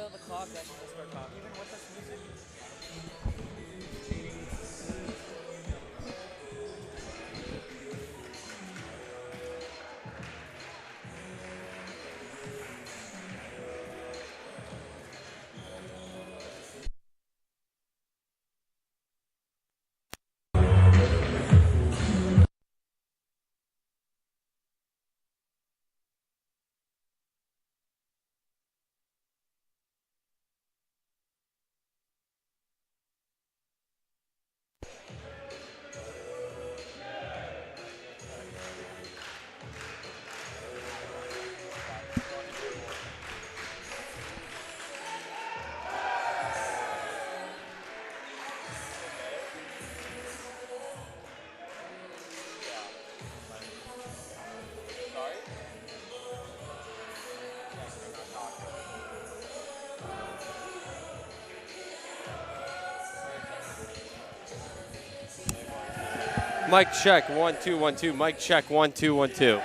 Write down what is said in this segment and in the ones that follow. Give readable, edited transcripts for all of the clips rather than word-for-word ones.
tell the clock that we'll start talking with this music? Mic check, 1 2 1 2. Mic check, 1 2 1 2.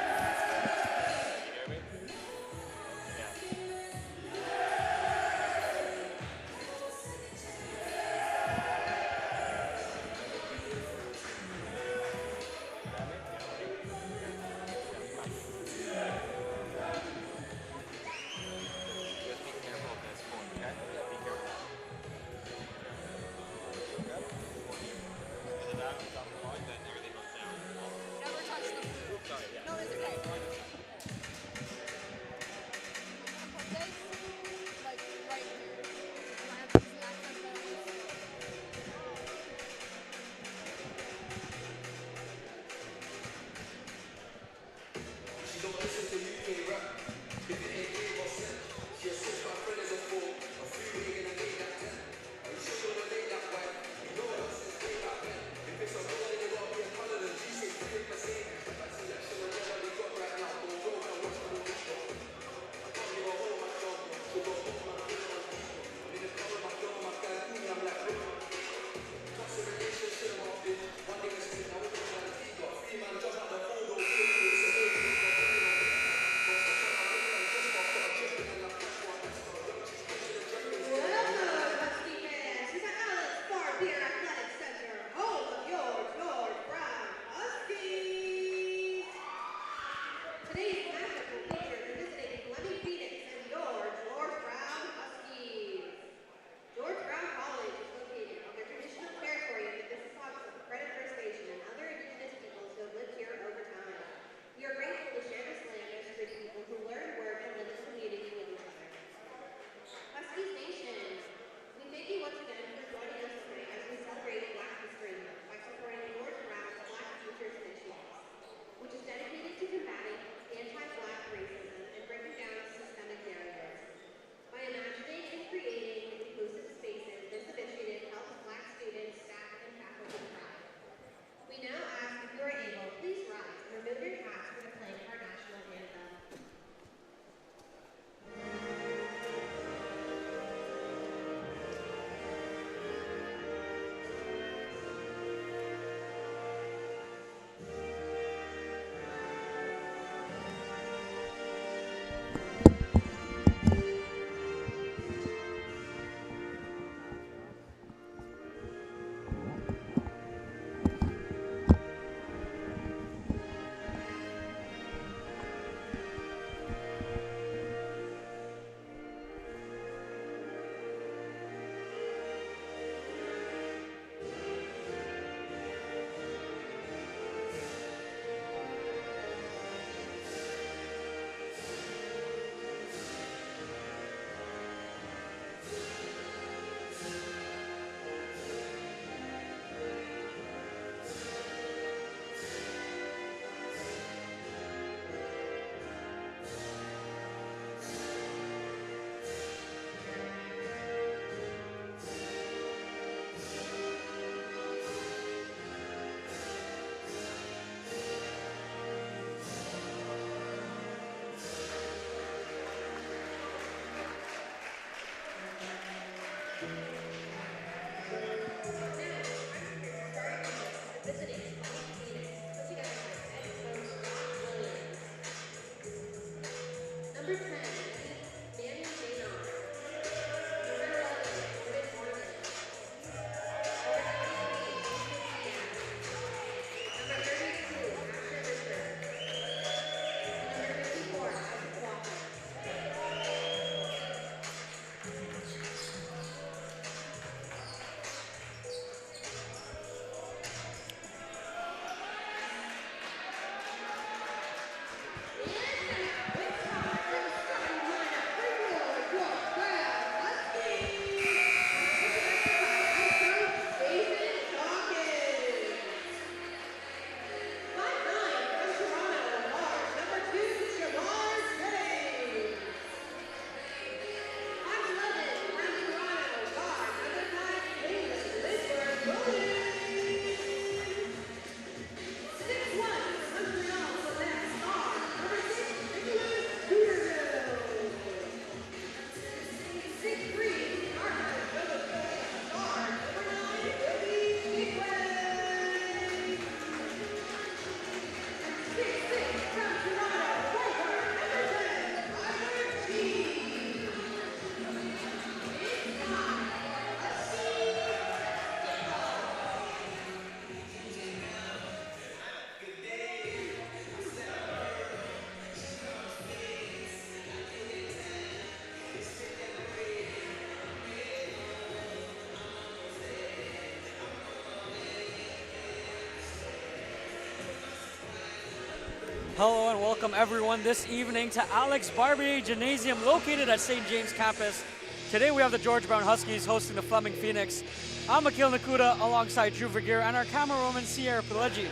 Hello and welcome everyone this evening to Alex Barbier Gymnasium located at St. James campus. Today we have the George Brown Huskies hosting the Fleming Phoenix. I'm Akil Nakuda alongside Drew Vergeer and our camerawoman Sierra Pileggi.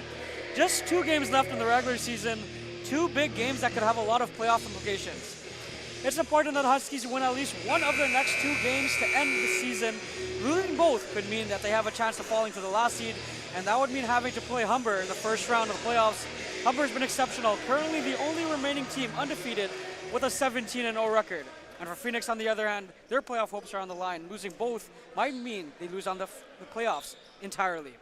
Just 2 games left in the regular season, 2 big games that could have a lot of playoff implications. It's important that the Huskies win at least one of their next 2 games to end the season. Losing both could mean that they have a chance of falling to the last seed, and that would mean having to play Humber in the first round of the playoffs. Humber's been exceptional, currently the only remaining team undefeated with a 17-0 record. And for Phoenix, on the other hand, their playoff hopes are on the line. Losing both might mean they lose on the playoffs entirely.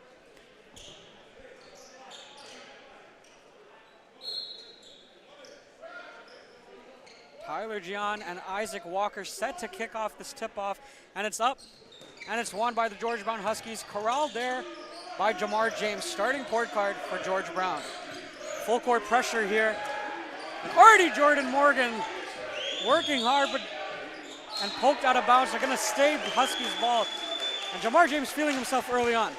Tyler Gian and Isaac Walker set to kick off this tip-off, and it's up, and it's won by the George Brown Huskies, corralled there by Jamar James, starting point guard for George Brown. Full court pressure here, and already Jordan Morgan working hard, and poked out of bounds. They're going to stay the Huskies' ball, and Jamar James feeling himself early on.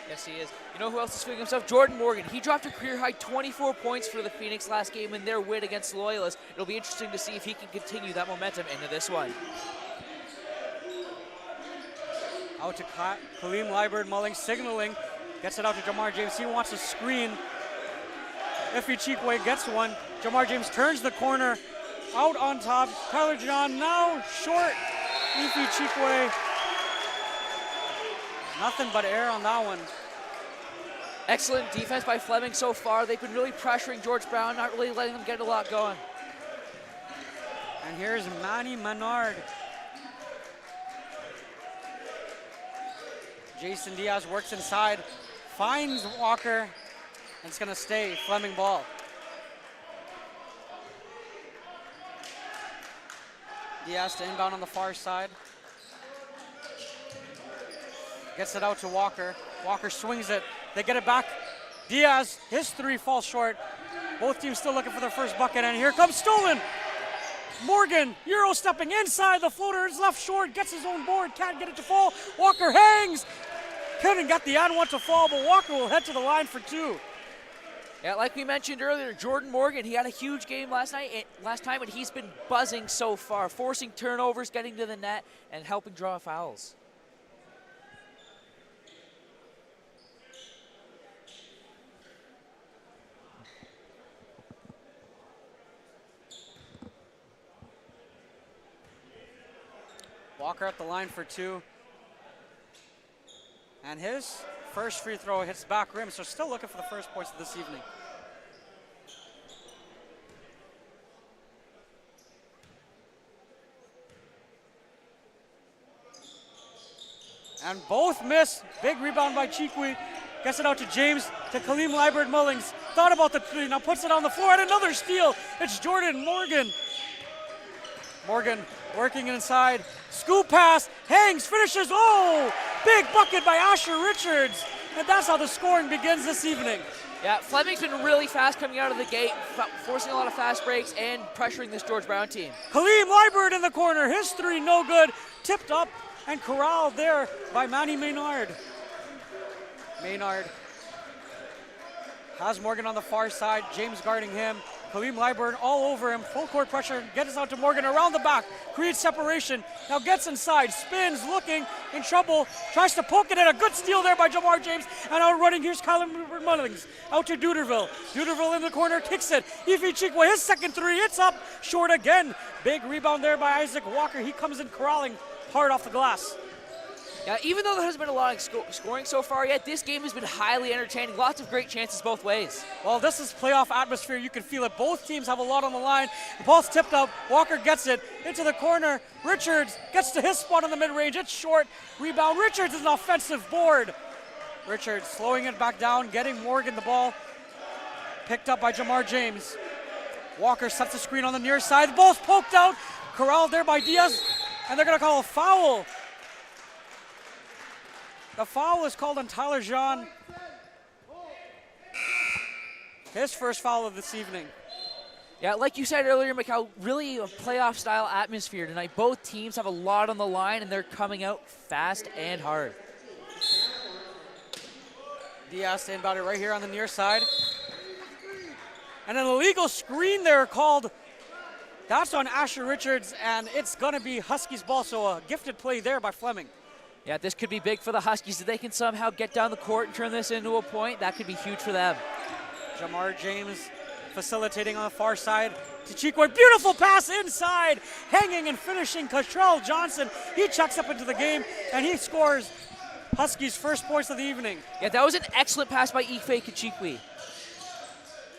Yes, he is. You know who else is feeling himself? Jordan Morgan. He dropped a career-high 24 points for the Phoenix last game in their win against the Loyalists. It'll be interesting to see if he can continue that momentum into this one. Out to Kaleem Liburd-Mulling, signaling. Gets it out to Jamar James. He wants a screen. Ife Chikwe gets one. Jamar James turns the corner. Out on top. Tyler John now short. Ife Chikwe. Nothing but air on that one. Excellent defense by Fleming so far. They've been really pressuring George Brown, not really letting them get a lot going. And here's Manny Menard. Jason Diaz works inside, finds Walker, and it's going to stay Fleming ball. Diaz to inbound on the far side. Gets it out to Walker. Walker swings it. They get it back. Diaz, his 3 falls short. Both teams still looking for their first bucket, and here comes Stolen. Morgan, Euro stepping inside. The floater is left short, gets his own board, can't get it to fall. Walker hangs. Couldn't get the and one to fall, but Walker will head to the line for 2. Yeah, like we mentioned earlier, Jordan Morgan, he had a huge game last time, and he's been buzzing so far, forcing turnovers, getting to the net, and helping draw fouls. Walker at the line for 2. And his first free throw hits back rim, so still looking for the first points of this evening. And both miss. Big rebound by Chikwe. Gets it out to James, to Kaleem Liburd-Mullings. Thought about the 3, now puts it on the floor, and another steal. It's Jordan Morgan. Morgan working inside. Scoop pass, hangs, finishes. Oh! Big bucket by Asher Richards. And that's how the scoring begins this evening. Yeah, Fleming's been really fast coming out of the gate, forcing a lot of fast breaks and pressuring this George Brown team. Kaleem Liburd in the corner. His 3 no good. Tipped up and corralled there by Manny Maynard. Maynard has Morgan on the far side. James guarding him. Kaleem Liburd all over him. Full court pressure. Gets out to Morgan around the back. Creates separation. Now gets inside. Spins. Looking. In trouble. Tries to poke it in. A good steal there by Jamar James. And out running. Here's Kaleem Mullings. Out to Duderville. Duderville in the corner. Kicks it. Ife Chikwe. His second 3. It's up. Short again. Big rebound there by Isaac Walker. He comes in corralling hard off the glass. Yeah, even though there hasn't been a lot of scoring so far yet, this game has been highly entertaining. Lots of great chances both ways. Well, this is playoff atmosphere. You can feel it. Both teams have a lot on the line. The ball's tipped up. Walker gets it into the corner. Richards gets to his spot on the mid-range. It's short. Rebound. Richards is an offensive board. Richards slowing it back down, getting Morgan the ball. Picked up by Jamar James. Walker sets the screen on the near side. The ball's poked out. Corralled there by Diaz. And they're going to call a foul. The foul is called on Tyler Jean. His first foul of this evening. Yeah, like you said earlier, Mikhail, really a playoff-style atmosphere tonight. Both teams have a lot on the line, and they're coming out fast and hard. Diaz inbound it right here on the near side. And an illegal screen there called. That's on Asher Richards, and it's going to be Huskies ball, so a gifted play there by Fleming. Yeah, this could be big for the Huskies. If they can somehow get down the court and turn this into a point, that could be huge for them. Jamar James facilitating on the far side to Chikwe. Beautiful pass inside, hanging and finishing. Cottrell Johnson, he checks up into the game, and he scores Huskies' first points of the evening. Yeah, that was an excellent pass by Ife Kachikwe.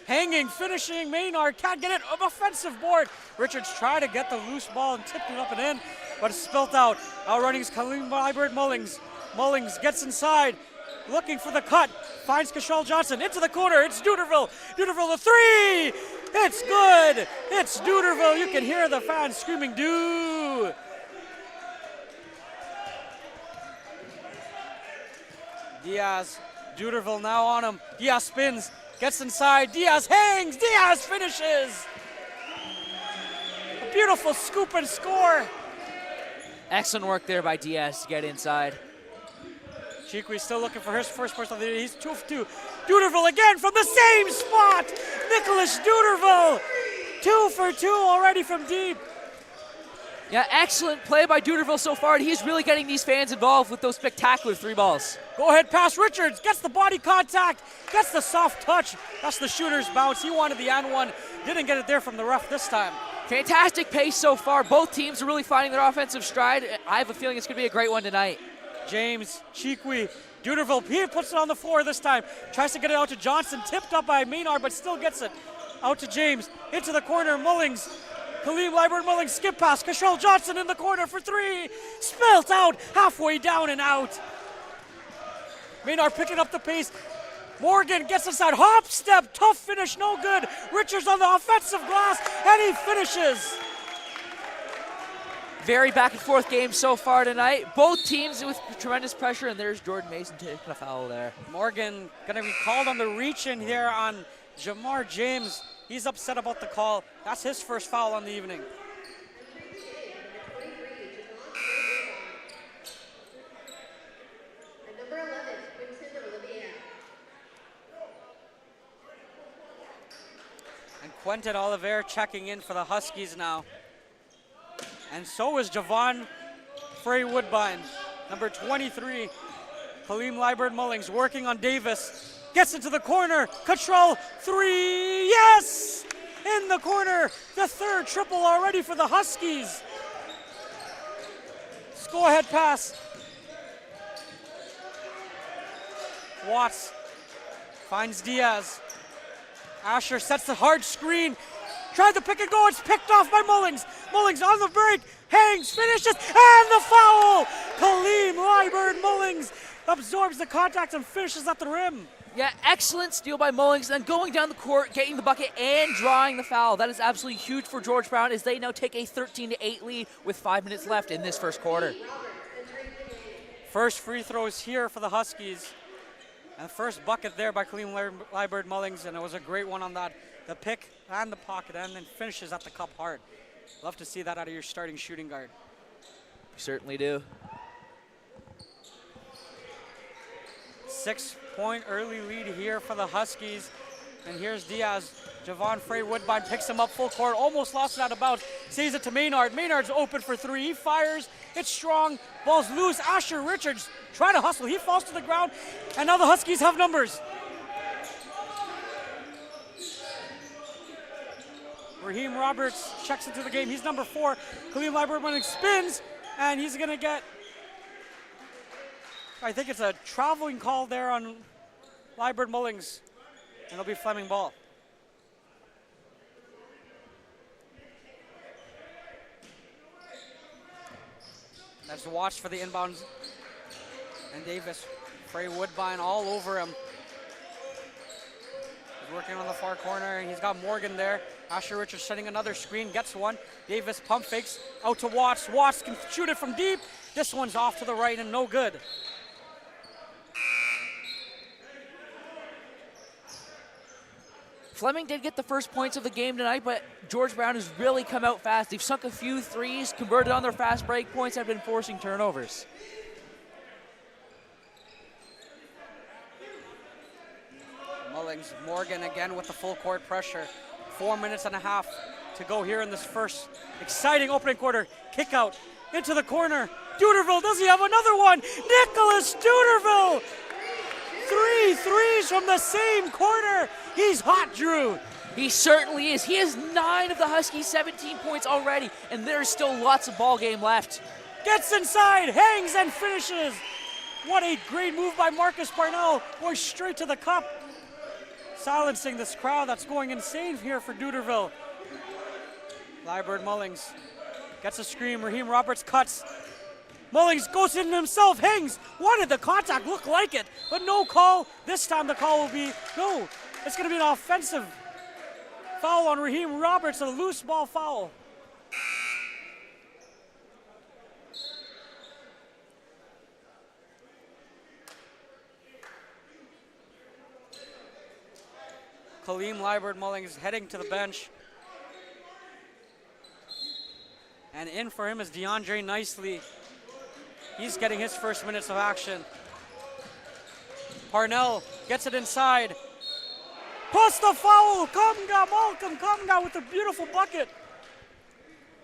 Hanging, finishing, Maynard can't get it, offensive board. Richards tried to get the loose ball and tipped it up and in, but it's spilt out. Outrunning is Khalil Mullings. Mullings gets inside, looking for the cut, finds Cashel Johnson into the corner. It's Duderville. Duderville, the three! It's good! It's Duderville. You can hear the fans screaming, "Do!" Diaz, Duderville now on him. Diaz spins. Gets inside, Diaz hangs, Diaz finishes! A beautiful scoop and score. Excellent work there by Diaz to get inside. Chikwe still looking for his first person of the day. He's 2 for 2. Duderville again from the same spot! Nicholas Duderville! 2 for 2 already from deep. Yeah, excellent play by Duderville so far, and he's really getting these fans involved with those spectacular 3 balls. Go ahead pass, Richards gets the body contact, gets the soft touch. That's the shooter's bounce. He wanted the and one, didn't get it there from the ref this time. Fantastic pace so far. Both teams are really finding their offensive stride. I have a feeling it's going to be a great one tonight. James, Chikwe, Duderville, he puts it on the floor this time. Tries to get it out to Johnson, tipped up by Maynard, but still gets it. Out to James, into the corner, Mullings. Khalil Liburd Mullings, skip pass, Cashel Johnson in the corner for 3. Spilt out, halfway down and out. Maynard picking up the pace. Morgan gets inside, hop step, tough finish, no good. Richards on the offensive glass, and he finishes. Very back and forth game so far tonight. Both teams with tremendous pressure, and there's Jordan Mason taking a foul there. Morgan gonna be called on the reach in here on Jamar James. He's upset about the call. That's his first foul on the evening. And Quentin Oliver checking in for the Huskies now. And so is Javon Frey Woodbine, number 23. Khalil Liburd Mullings working on Davis. Gets into the corner, Cottrell, 3, yes! In the corner, the third triple already for the Huskies. Go ahead pass. Watts finds Diaz. Asher sets the hard screen. Tried to pick and go, it's picked off by Mullings. Mullings on the break, hangs, finishes, and the foul! Khalil Liburd Mullings absorbs the contact and finishes at the rim. Yeah, excellent steal by Mullings, then going down the court, getting the bucket, and drawing the foul. That is absolutely huge for George Brown as they now take a 13-8 lead with 5 minutes left in this first quarter. First free throws here for the Huskies. And the first bucket there by Khalil Liburd Mullings, and it was a great one on that. The pick and the pocket, and then finishes at the cup hard. Love to see that out of your starting shooting guard. We certainly do. 6-point early lead here for the Huskies. And here's Diaz. Javon Frey Woodbine picks him up full court. Almost lost it out of bounds. Sees it to Maynard. Maynard's open for 3. He fires. It's strong. Ball's loose. Asher Richards trying to hustle. He falls to the ground. And now the Huskies have numbers. Raheem Roberts checks into the game. He's number 4. Khalil Liburd spins. And he's going to get, I think it's a traveling call there on Liburd Mullings. And it'll be Fleming ball. That's Watch for the inbounds. And Davis, Frey Woodbine all over him. He's working on the far corner, and he's got Morgan there. Asher Richards setting another screen, gets one. Davis pump fakes out to Watts. Watts can shoot it from deep. This one's off to the right and no good. Fleming did get the first points of the game tonight, but George Brown has really come out fast. They've sunk a few threes, converted on their fast break points, have been forcing turnovers. Mullings. Morgan again with the full court pressure. 4 minutes and a half to go here in this first exciting opening quarter. Kick out into the corner. Duderville, does he have another one? Nicholas Duderville! 3 threes from the same corner. He's hot, Drew. He certainly is. He has 9 of the Huskies' 17 points already, and there's still lots of ball game left. Gets inside, hangs and finishes. What a great move by Marcus Parnell, going straight to the cup. Silencing this crowd that's going insane here for Duderville. Liebert Mullings gets a scream, Raheem Roberts cuts. Mullings goes in himself, hangs, wanted the contact, looked like it, but no call. This time the call will be, no, it's gonna be an offensive foul on Raheem Roberts, a loose ball foul. Kaleem Liebert Mullings heading to the bench. And in for him is DeAndre Nicely. He's getting his first minutes of action. Parnell gets it inside. Plus the foul, Malcolm Kamga with a beautiful bucket.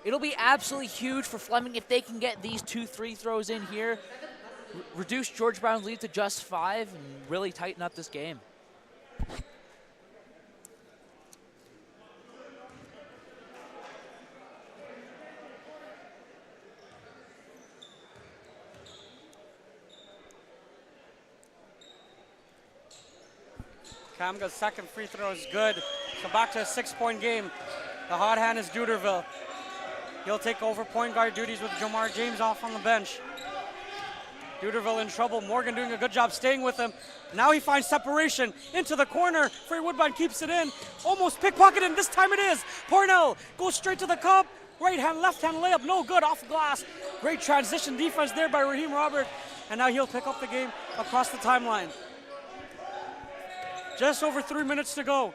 It'll be absolutely huge for Fleming if they can get these 2 free throws in here, reduce George Brown's lead to just 5, and really tighten up this game. Kamga's second free throw is good. So back to a 6-point game. The hot hand is Duderville. He'll take over point guard duties with Jamar James off on the bench. Duderville in trouble. Morgan doing a good job staying with him. Now he finds separation into the corner. Frey Woodbine keeps it in. Almost pickpocketed, this time it is. Parnell goes straight to the cup. Right hand, left hand layup, no good, off glass. Great transition defense there by Raheem Robert. And now he'll pick up the game across the timeline. Just over 3 minutes to go.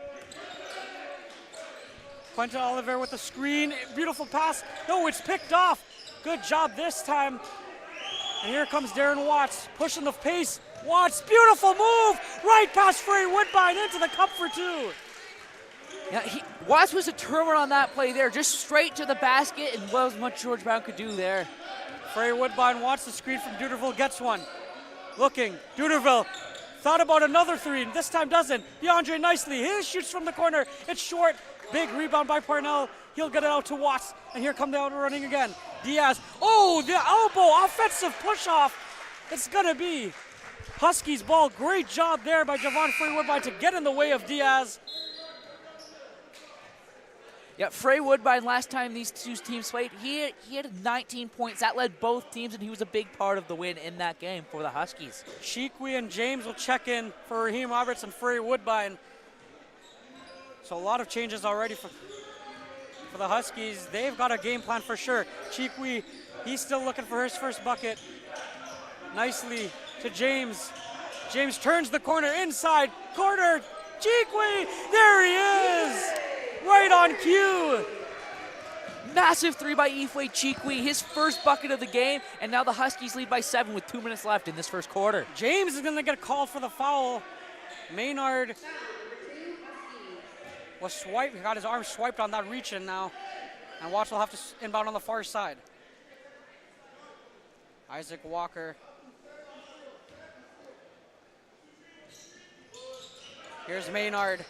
Quentin Oliver with the screen. Beautiful pass. No, it's picked off. Good job this time. And here comes Darren Watts pushing the pace. Watts, beautiful move. Right past Frey Woodbine into the cup for 2. Yeah, Watts was determined on that play there, just straight to the basket, and wasn't much George Brown could do there. Frey Woodbine wants the screen from Duderville, gets one. Looking, Duderville thought about another 3, and this time doesn't. DeAndre Nicely, his shoots from the corner. It's short. Big rebound by Parnell. He'll get it out to Watts, and here come the out running again. Diaz, oh, the elbow, offensive push-off. It's gonna be Huskies ball. Great job there by Javon Frey Woodbine to get in the way of Diaz. Yeah, Frey Woodbine, last time these 2 teams played, he had 19 points. That led both teams, and he was a big part of the win in that game for the Huskies. Cheekwe and James will check in for Raheem Roberts and Frey Woodbine. So a lot of changes already for the Huskies. They've got a game plan for sure. Cheekwe, he's still looking for his first bucket. Nicely to James. James turns the corner inside. Corner, Cheekwe, there he is! Right on cue. Massive 3 by Ifwe Cheekwe, his first bucket of the game, and now the Huskies lead by 7 with 2 minutes left in this first quarter. James is gonna get called for the foul. Maynard was swiped, he got his arm swiped on that reach in now. And Watts will have to inbound on the far side. Isaac Walker. Here's Maynard.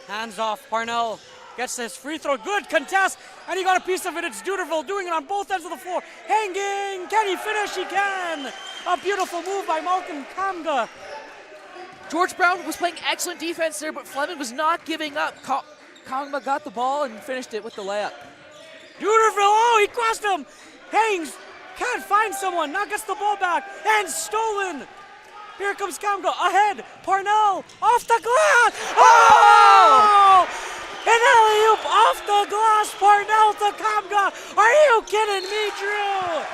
Hands off, Parnell gets his free throw, good contest, and he got a piece of it. It's Duderville doing it on both ends of the floor. Hanging, can he finish? He can. A beautiful move by Malcolm Kamga. George Brown was playing excellent defense there, but Fleming was not giving up. Kamga got the ball and finished it with the layup. Duderville, oh, he crossed him. Hangs, can't find someone, now gets the ball back, and stolen. Here comes Kamga, ahead, Parnell, off the glass! Oh! An alley-oop off the glass, Parnell to Kamga. Are you kidding me, Drew?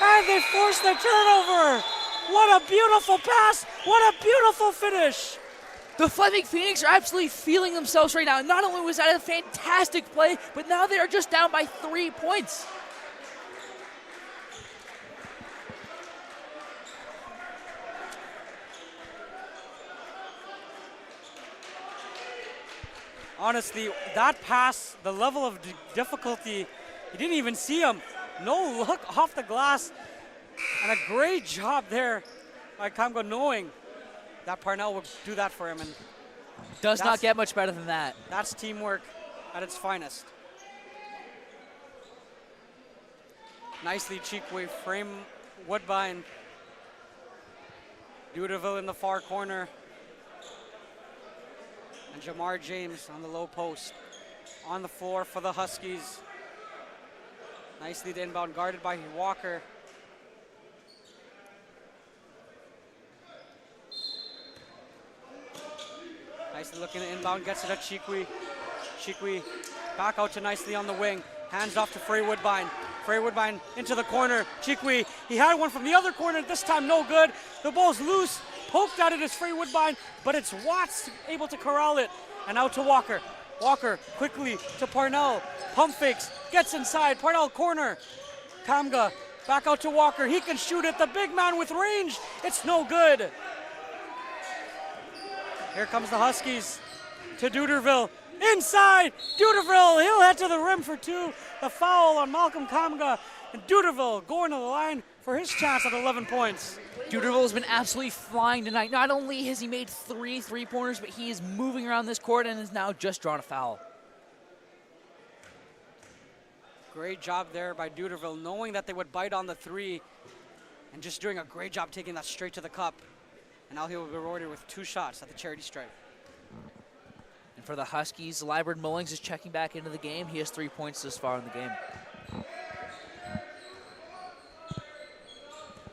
And they force the turnover. What a beautiful pass, what a beautiful finish. The Fleming Phoenix are absolutely feeling themselves right now. Not only was that a fantastic play, but now they are just down by 3 points. honestly, that pass, the level of difficulty, you didn't even see him. No look off the glass. And a great job there by Kamga, knowing that Parnell would do that for him. And Does not get much better than that. that's teamwork at its finest. Nicely Cheekway frame Woodbine. Duderville in the far corner. And Jamar James on the low post. On the floor for the Huskies. Nicely the inbound guarded by Walker. Nicely looking at inbound, gets it at Cheekway. Cheekway back out to nicely on the wing. Hands off to Frey Woodbine. Frey Woodbine into the corner. Cheekway, he had one from the other corner, this time no good. The ball's loose, poked at it is Frey Woodbine, but it's Watts able to corral it. And out to Walker. Walker quickly to Parnell. Pump fakes, gets inside, Parnell corner. Kamga back out to Walker, he can shoot it, the big man with range, it's no good. Here comes the Huskies to Duderville. Inside, Duderville, he'll head to the rim for two. The foul on Malcolm Kamga, and Duderville going to the line for his chance at 11 points. Duderville has been absolutely flying tonight. Not only has he made 3 3-pointers, but he is moving around this court and has now just drawn a foul. Great job there by Duderville, knowing that they would bite on the three and just doing a great job taking that straight to the cup. And now he will be rewarded with 2 shots at the charity stripe. And for the Huskies, Libert Mullings is checking back into the game. He has 3 points this far in the game.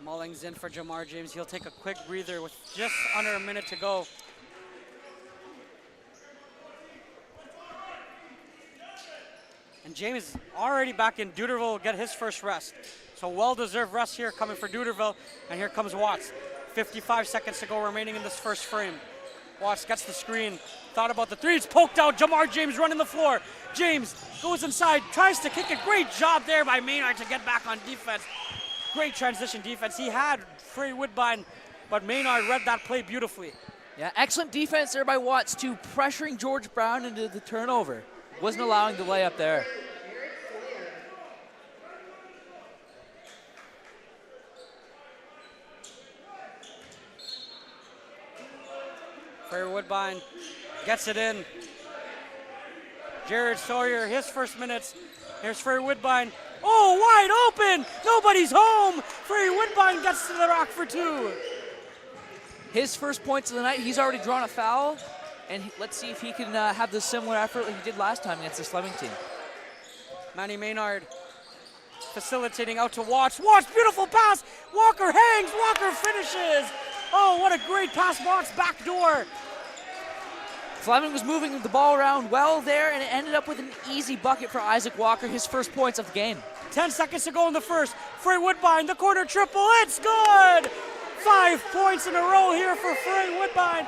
Mullings in for Jamar James. He'll take a quick breather with just under a minute to go. And James already back in. Duderville will get his first rest. So well-deserved rest here coming for Duderville. And here comes Watts. 55 seconds to go remaining in this first frame. Watts gets the screen. Thought about the three. It's poked out. Jamar James running the floor. James goes inside. Tries to kick it. Great job there by Maynard to get back on defense. Great transition defense. He had Frey Woodbine, but Maynard read that play beautifully. Yeah, excellent defense there by Watts too, pressuring George Brown into the turnover. Wasn't allowing the layup there. Frey Woodbine gets it in. Jared Sawyer, his first minutes. Here's Frey Woodbine. Oh, wide open! Nobody's home! Frey Woodbine gets to the rack for 2. His first points of the night, he's already drawn a foul. And let's see if he can have the similar effort like he did last time against this Fleming team. Manny Maynard facilitating out to Watts. Watts, beautiful pass! Walker hangs, Walker finishes! Oh, what a great pass, Watts, back door. Fleming was moving the ball around well there, and it ended up with an easy bucket for Isaac Walker, his first points of the game. 10 seconds to go in the first. Frey Woodbine, the corner triple, it's good! 5 points in a row here for Frey Woodbine.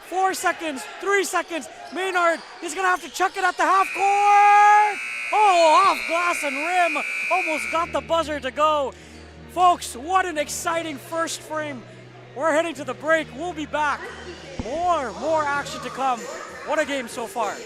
4 seconds, 3 seconds. Maynard, he's gonna have to chuck it at the half court. Oh, off glass and rim. Almost got the buzzer to go. Folks, what an exciting first frame. We're heading to the break. We'll be back. More action to come. What a game so far.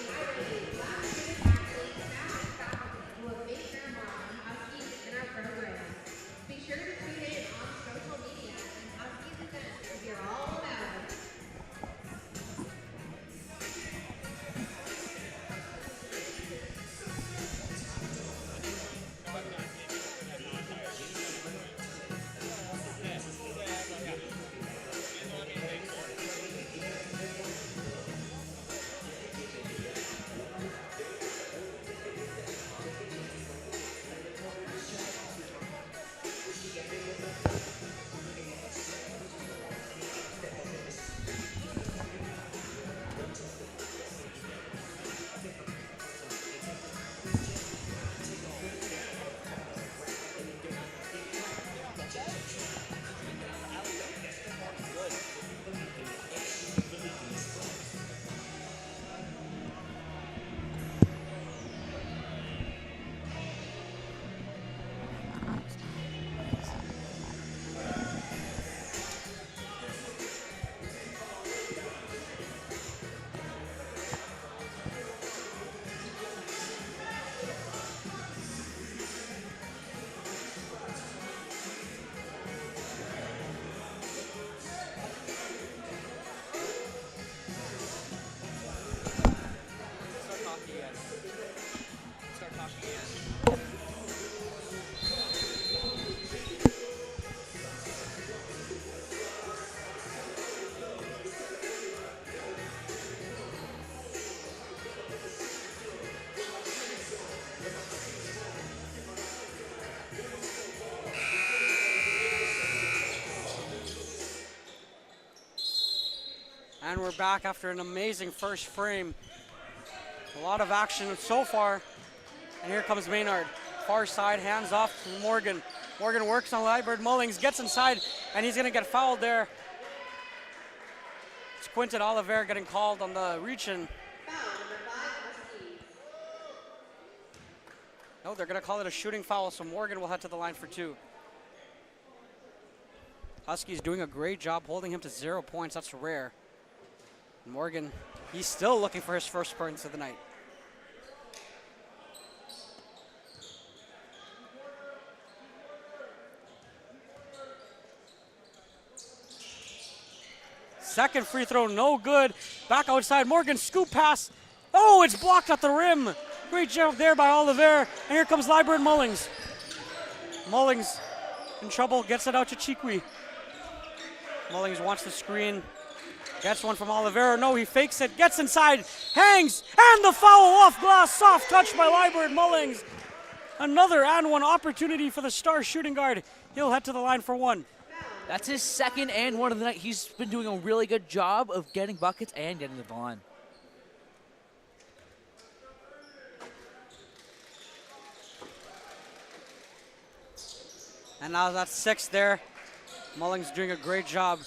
And we're back after an amazing first frame. A lot of action so far. And here comes Maynard. Far side, hands off to Morgan. Morgan works on Liebert Mullings, gets inside, and he's gonna get fouled there. It's Quinton Oliver getting called on the reach-in. No, they're gonna call it a shooting foul, so Morgan will head to the line for 2. Huskies doing a great job holding him to 0 points. That's rare. Morgan, he's still looking for his first points of the night. Second free throw, no good. Back outside, Morgan, scoop pass. Oh, it's blocked at the rim. Great job there by Oliver. And here comes Liebert Mullings. Mullings in trouble, gets it out to Chikwi. Mullings wants the screen. Gets one from Oliveira. No, he fakes it. Gets inside. Hangs. And the foul off glass. Soft touch by Liebert Mullings. Another and one opportunity for the star shooting guard. He'll head to the line for 1. That's his second and one of the night. He's been doing a really good job of getting buckets and getting to the line. And now that's 6 there. Mullings doing a great job.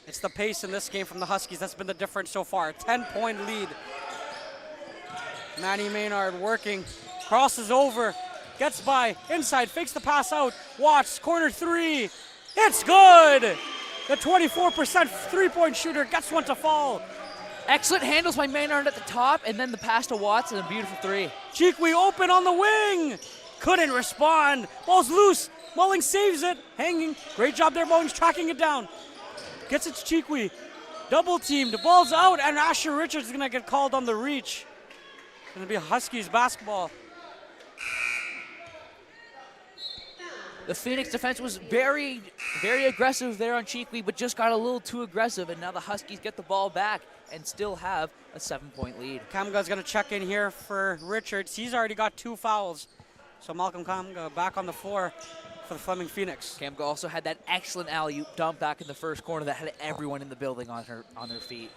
It's the pace in this game from the Huskies that's been the difference so far. A 10-point lead. Manny Maynard working, crosses over, gets by, inside, fakes the pass out. Watts, corner 3. It's good! The 24% three-point shooter gets one to fall. Excellent handles by Maynard at the top, and then the pass to Watts and a beautiful 3. Chikwi open on the wing. Couldn't respond. Ball's loose. Mullings saves it. Hanging. Great job there, Mullings tracking it down. Gets it to Chikwi. Double teamed. The ball's out, and Asher Richards is going to get called on the reach. It's going to be Huskies basketball. The Phoenix defense was very, very aggressive there on Chikwi, but just got a little too aggressive, and now the Huskies get the ball back and still have a 7-point lead. Kamga's going to check in here for Richards. He's already got 2 fouls. So Malcolm Kamga back on the floor for the Fleming Phoenix. Kamga also had that excellent alley-oop dump back in the first corner that had everyone in the building on their feet.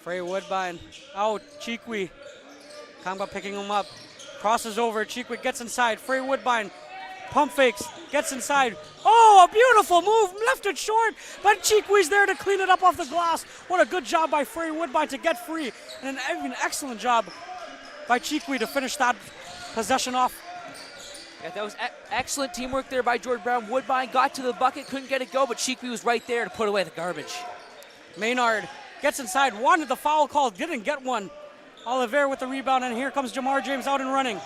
Frey Woodbine out, Chikwi. Kamga picking him up. Crosses over, Chikwi gets inside. Frey Woodbine pump fakes, gets inside. Oh, a beautiful move, left it short, but Chikwi's there to clean it up off the glass. What a good job by Frey Woodbine to get free, and an excellent job by Chikwi to finish that possession off. Yeah, that was excellent teamwork there by George Brown. Woodbine got to the bucket, couldn't get it go, but Chikwi was right there to put away the garbage. Maynard gets inside, wanted the foul call, didn't get one. Oliver with the rebound, and here comes Jamar James out and running.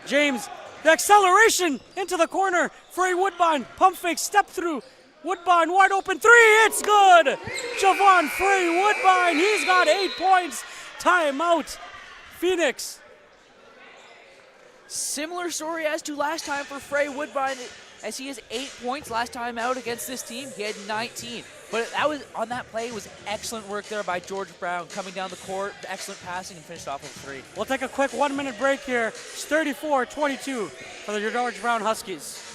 James, the acceleration into the corner. Frey Woodbine, pump fake, step through. Woodbine wide open 3, it's good! Javon Frey Woodbine, he's got 8 points. Timeout, Phoenix. Similar story as to last time for Frey Woodbine, as he has 8 points last time out against this team. He had 19. But that was on that play was excellent work there by George Brown, coming down the court, excellent passing, and finished off with 3. We'll take a quick 1-minute break here. It's 34-22 for the George Brown Huskies.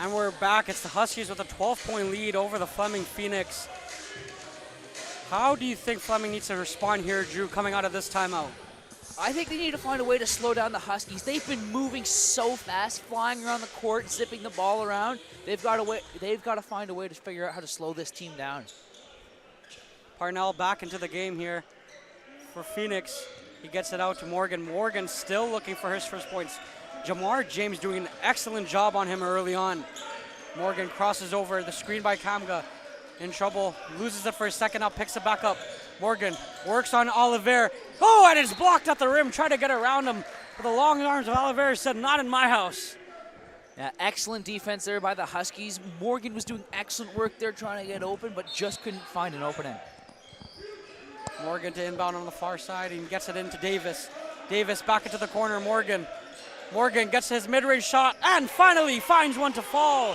And we're back. It's the Huskies with a 12-point lead over the Fleming Phoenix. How do you think Fleming needs to respond here, Drew, coming out of this timeout? I think they need to find a way to slow down the Huskies. They've been moving so fast, flying around the court, zipping the ball around. They've got to find a way to figure out how to slow this team down. Parnell back into the game here for Phoenix. He gets it out to Morgan. Morgan still looking for his first points. Jamar James doing an excellent job on him early on. Morgan crosses over the screen by Kamga. In trouble, loses it for a second, now picks it back up. Morgan works on Oliver. Oh, and it's blocked at the rim, trying to get around him. But the long arms of Oliver said, not in my house. Yeah, excellent defense there by the Huskies. Morgan was doing excellent work there trying to get open, but just couldn't find an opening. Morgan to inbound on the far side and gets it into Davis. Davis back into the corner, Morgan. Morgan gets his mid-range shot and finally finds one to fall.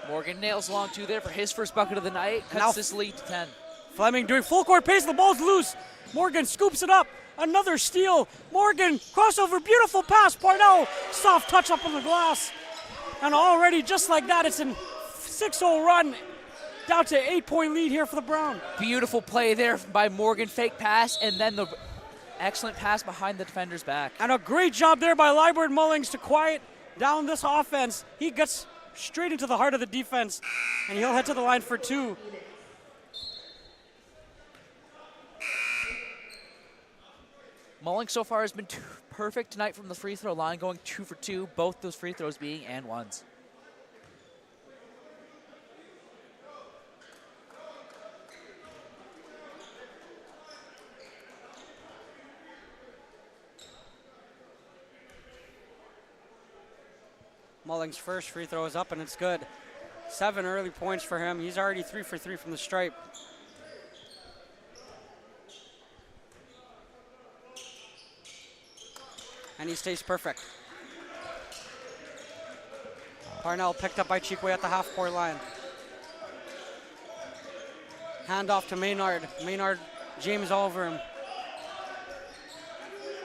Morgan nails long two there for his first bucket of the night. Cuts this lead to 10. Fleming doing full court pace. The ball's loose. Morgan scoops it up. Another steal. Morgan crossover. Beautiful pass. Parnell soft touch up on the glass. And already just like that, it's a 6-0 run. Down to 8-point lead here for the Brown. Beautiful play there by Morgan. Fake pass and then the excellent pass behind the defender's back. And a great job there by Liebert Mullings to quiet down this offense. He gets straight into the heart of the defense, and he'll head to the line for two. Mullings so far has been perfect tonight from the free throw line, going 2 for 2, both those free throws being and ones. Mullings' first free throw is up, and it's good. 7 early points for him. He's already 3 for 3 from the stripe. And he stays perfect. Parnell picked up by Chikwe at the half-court line. Hand off to Maynard. Maynard, James all over him.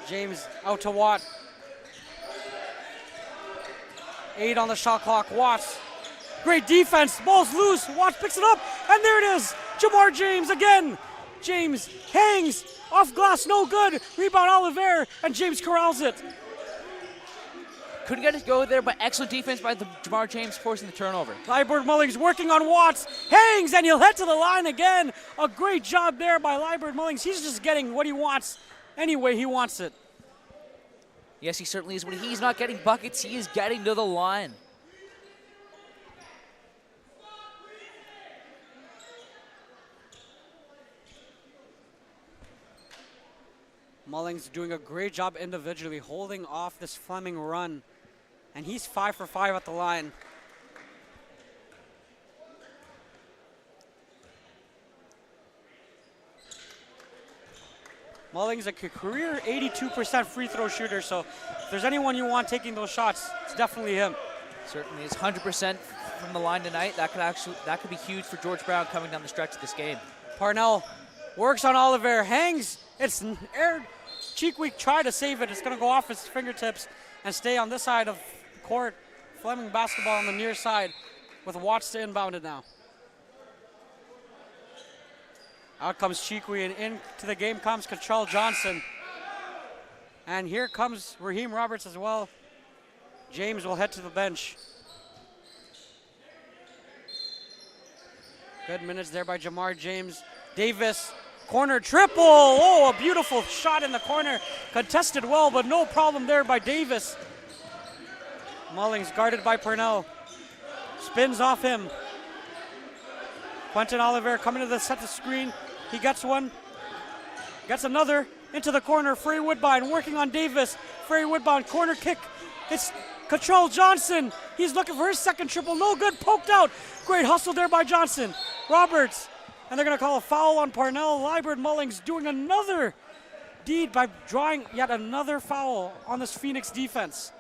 James out to Watt. 8 on the shot clock. Watts. Great defense. Ball's loose. Watts picks it up. And there it is. Jamar James again. James hangs off glass. No good. Rebound Oliver. And James corrals it. Couldn't get it to go there, but excellent defense by Jamar James forcing the turnover. Liebert Mullings working on Watts. Hangs and he'll head to the line again. A great job there by Liebert Mullings. He's just getting what he wants any way he wants it. Yes, he certainly is. When he's not getting buckets, he is getting to the line. Mullings doing a great job individually, holding off this Fleming run. And he's 5 for 5 at the line. Mullings a career 82% free throw shooter, so if there's anyone you want taking those shots, it's definitely him. Certainly is 100% from the line tonight. That could be huge for George Brown coming down the stretch of this game. Parnell works on Oliver, hangs. It's aired. Cheekweek tried to save it. It's going to go off his fingertips and stay on this side of the court. Fleming basketball on the near side with Watts to inbound it now. Out comes Cheekwe, and into the game comes Cottrell Johnson. And here comes Raheem Roberts as well. James will head to the bench. Good minutes there by Jamar James. Davis, corner triple. Oh, a beautiful shot in the corner. Contested well, but no problem there by Davis. Mullings guarded by Purnell. Spins off him. Quentin Oliver coming to the set the screen. He gets one. Gets another into the corner. Frey Woodbine working on Davis. Frey Woodbine corner kick. It's Cottrell Johnson. He's looking for his second triple. No good. Poked out. Great hustle there by Johnson. Roberts. And they're going to call a foul on Parnell. Liebert Mullings doing another deed by drawing yet another foul on this Phoenix defense.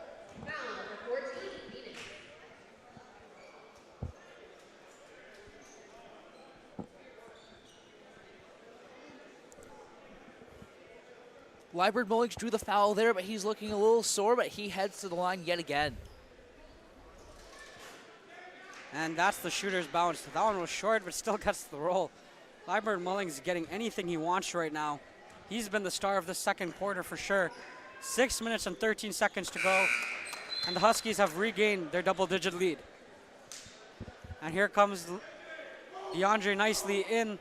Liebert Mullings drew the foul there, but he's looking a little sore, but he heads to the line yet again. And that's the shooter's bounce. That one was short, but still gets the roll. Liebert Mullings is getting anything he wants right now. He's been the star of the second quarter for sure. 6 minutes and 13 seconds to go. And the Huskies have regained their double-digit lead. And here comes DeAndre nicely in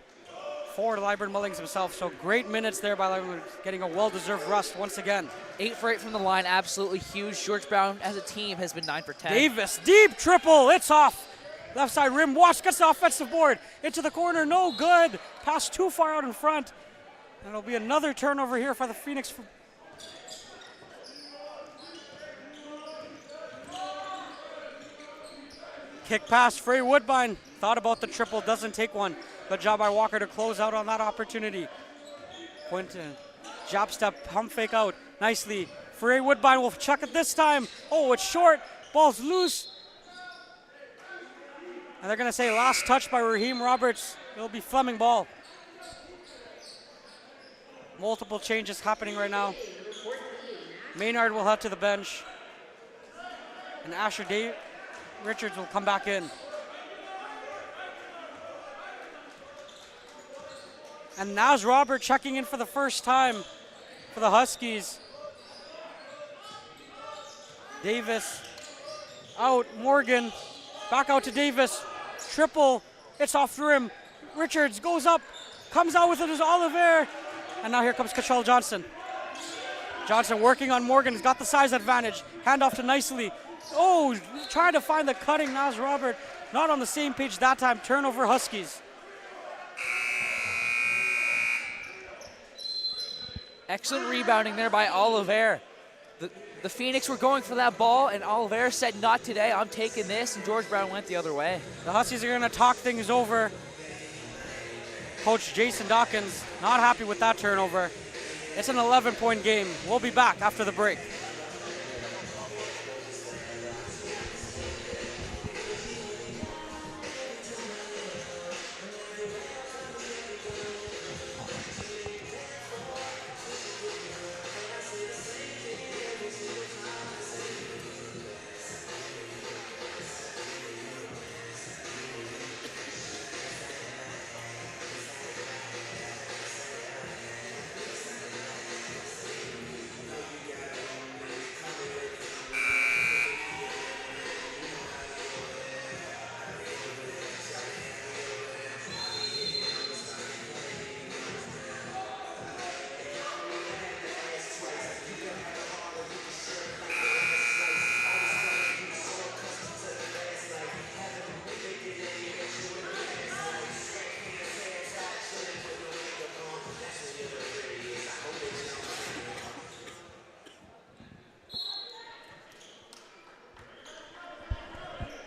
for Lyburn Mullings himself. So great minutes there by Lyburn, getting a well-deserved rest once again. 8 for 8 from the line, absolutely huge. George Brown as a team has been 9 for 10. Davis, deep triple, it's off. Left side rim, Wash gets the offensive board. Into the corner, no good. Pass too far out in front. And it'll be another turnover here for the Phoenix. Kick pass, Frey Woodbine. Thought about the triple, doesn't take one. Good job by Walker to close out on that opportunity. Quinton, jab step, pump fake out. Nicely. Frey Woodbine will chuck it this time. Oh, it's short. Ball's loose. And they're going to say last touch by Raheem Roberts. It'll be Fleming ball. Multiple changes happening right now. Maynard will head to the bench. And Asher Richards will come back in. And Naz Robert checking in for the first time for the Huskies. Davis out, Morgan back out to Davis. Triple, it's off the rim. Richards goes up, comes out with it as Oliver. And now here comes Cashel Johnson. Johnson working on Morgan, he's got the size advantage. Hand off to Nicely. Oh, trying to find the cutting Naz Robert. Not on the same page that time, turnover Huskies. Excellent rebounding there by Oliver. The Phoenix were going for that ball, and Oliver said, not today, I'm taking this, and George Brown went the other way. The Huskies are going to talk things over. Coach Jason Dawkins not happy with that turnover. It's an 11-point game. We'll be back after the break.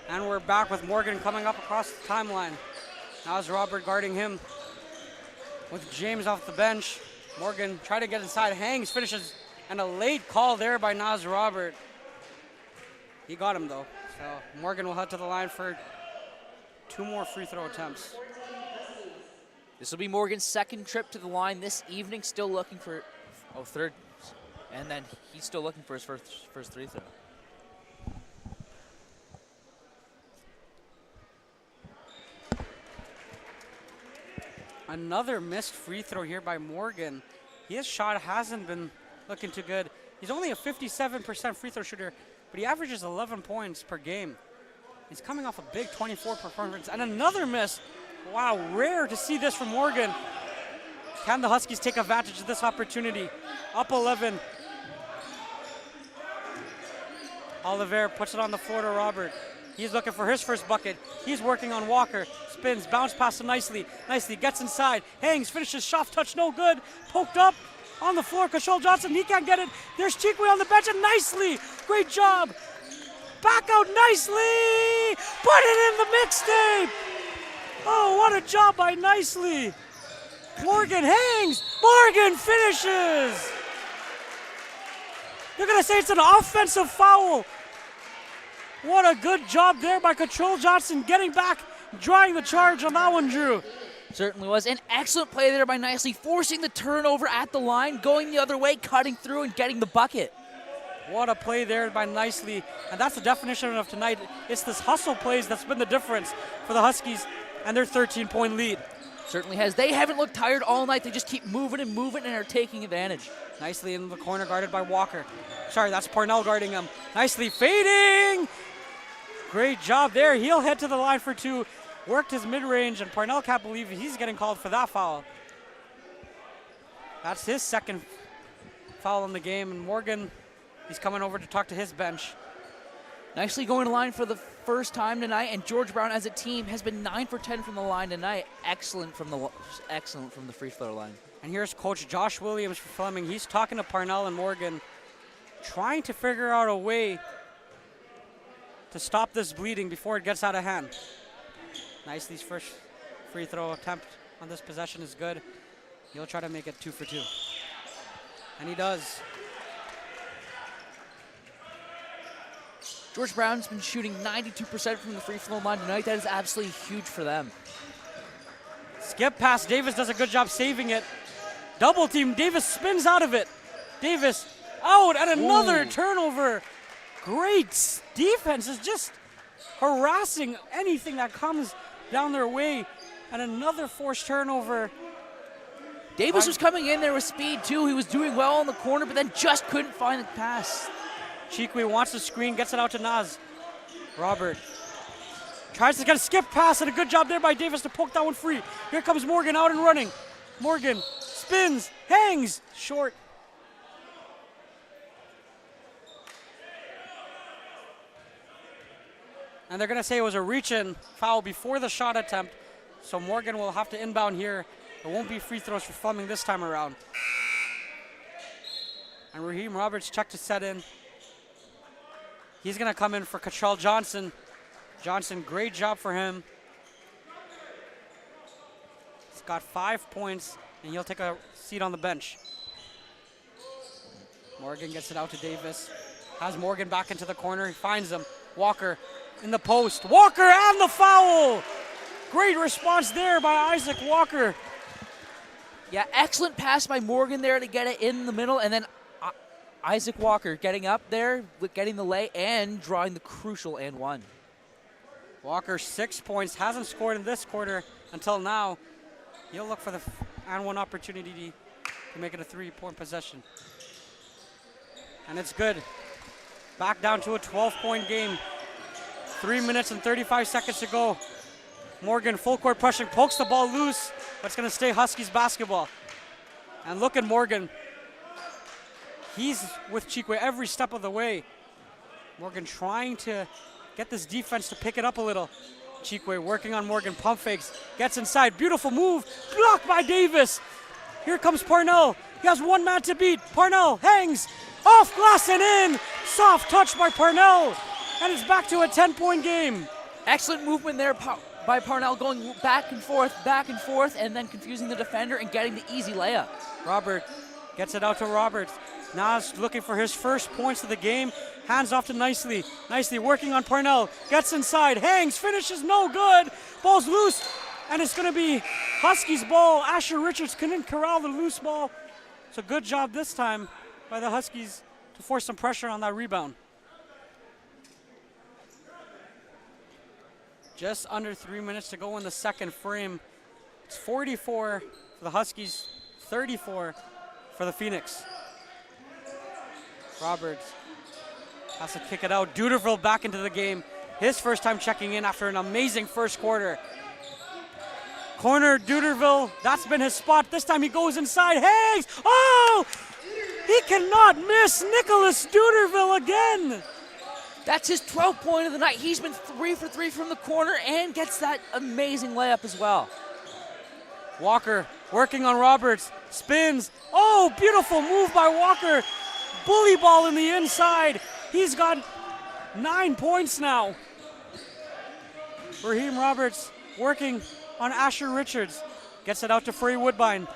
And we're back with Morgan coming up across the timeline. Naz Robert guarding him with James off the bench. Morgan trying to get inside, hangs, finishes, and a late call there by Naz Robert. He got him though. So Morgan will head to the line for 2 more free throw attempts. This will be Morgan's second trip to the line this evening, still looking for, third. And then he's still looking for his first free throw. Another missed free throw here by Morgan. His shot hasn't been looking too good. He's only a 57% free throw shooter, but he averages 11 points per game. He's coming off a big 24 performance. And another miss. Wow, rare to see this from Morgan. Can the Huskies take advantage of this opportunity? Up 11. Oliver puts it on the floor to Robert. He's looking for his first bucket. He's working on Walker. Spins, bounce pass to Nicely. Nicely gets inside, hangs, finishes, shot touch, no good. Poked up on the floor. Cashel Johnson, he can't get it. There's Chikwe on the bench, and Nicely, great job. Back out Nicely. Put it in the mixtape. Oh, what a job by Nicely. Morgan hangs. Morgan finishes. They're going to say it's an offensive foul. What a good job there by Cashel Johnson, getting back, drawing the charge on that one, Drew. Certainly was. An excellent play there by Nicely, forcing the turnover at the line, going the other way, cutting through, and getting the bucket. What a play there by Nicely. And that's the definition of tonight. It's this hustle plays that's been the difference for the Huskies and their 13-point lead. Certainly has. They haven't looked tired all night. They just keep moving and are taking advantage. Nicely in the corner, guarded by Walker. Sorry, that's Parnell guarding him. Nicely fading. Great job there. He'll head to the line for 2. Worked his mid-range, and Parnell can't believe he's getting called for that foul. That's his second foul in the game, and Morgan, he's coming over to talk to his bench. Nicely going to line for the first time tonight, and George Brown as a team has been 9 for 10 from the line tonight. Excellent from the free throw line. And here's Coach Josh Williams for Fleming. He's talking to Parnell and Morgan, trying to figure out a way to stop this bleeding before it gets out of hand. Nicely's first free throw attempt on this possession is good. He'll try to make it 2 for 2. And he does. George Brown's been shooting 92% from the free throw line tonight. That is absolutely huge for them. Skip pass. Davis does a good job saving it. Double team. Davis spins out of it. Davis out, and another turnover. Great defense is just harassing anything that comes down their way. And another forced turnover. Davis was coming in there with speed too. He was doing well in the corner, but then just couldn't find the pass. Chikwe wants the screen, gets it out to Naz. Robert tries to get a skip pass, and a good job there by Davis to poke that one free. Here comes Morgan out and running. Morgan spins, hangs, short. And they're going to say it was a reach-in foul before the shot attempt, so Morgan will have to inbound here. It won't be free throws for Fleming this time around. And Raheem Roberts checked to set in. He's going to come in for Cottrell Johnson. Johnson, great job for him. He's got 5 points, and he'll take a seat on the bench. Morgan gets it out to Davis. Has Morgan back into the corner. He finds him. Walker in the post. Walker and the foul! Great response there by Isaac Walker. Yeah, excellent pass by Morgan there to get it in the middle, and then Isaac Walker getting up there, getting the lay, and drawing the crucial and one. Walker 6 points, hasn't scored in this quarter until now. He'll look for the and one opportunity to make it a 3-point possession. And it's good. Back down to a 12-point game. 3 minutes and 35 seconds to go. Morgan full court pressure, pokes the ball loose, but it's going to stay Huskies basketball. And look at Morgan. He's with Chikwe every step of the way. Morgan trying to get this defense to pick it up a little. Chikwe working on Morgan, pump fakes, gets inside, beautiful move, blocked by Davis. Here comes Parnell. He has one man to beat. Parnell hangs off glass and in. Soft touch by Parnell. And it's back to a 10-point game. Excellent movement there by Parnell, going back and forth, and then confusing the defender and getting the easy layup. Robert gets it out to Roberts. Naz looking for his first points of the game. Hands off to Nicely. Nicely working on Parnell. Gets inside, hangs, finishes, no good. Ball's loose, and it's going to be Huskies ball. Asher Richards couldn't corral the loose ball. It's a good job this time by the Huskies to force some pressure on that rebound. Just under 3 minutes to go in the second frame. It's 44 for the Huskies, 34 for the Phoenix. Roberts has to kick it out. Duderville back into the game. His first time checking in after an amazing first quarter. Corner, Duderville, that's been his spot. This time he goes inside, hangs. Oh! He cannot miss Nicholas Duderville again. That's his 12th point of the night. He's been 3 for 3 from the corner and gets that amazing layup as well. Walker working on Roberts, spins. Oh, beautiful move by Walker. Bully ball in the inside. He's got 9 points now. Raheem Roberts working on Asher Richards. Gets it out to Frey Woodbine.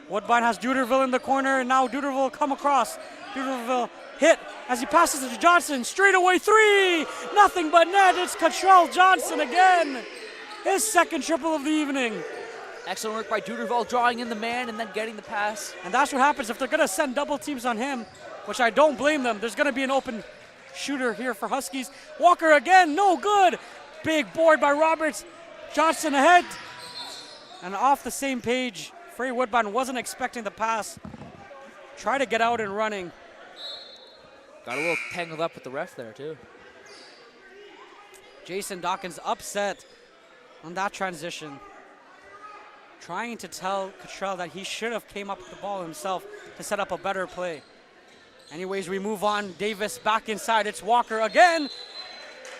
Woodbine has Duderville in the corner, and now Duderville will come across. Duderville hit as he passes it to Johnson. Straight away three. Nothing but net. It's Cottrell Johnson again. His second triple of the evening. Excellent work by Duderville, drawing in the man and then getting the pass. And that's what happens if they're going to send double teams on him, which I don't blame them. There's going to be an open shooter here for Huskies. Walker again, no good. Big board by Roberts. Johnson ahead. And off the same page, Frey Woodbine wasn't expecting the pass. Try to get out and running. Got a little tangled up with the ref there too. Jason Dawkins upset on that transition. trying to tell Cottrell that he should have came up with the ball himself to set up a better play. Anyways, we move on. Davis back inside. It's Walker again.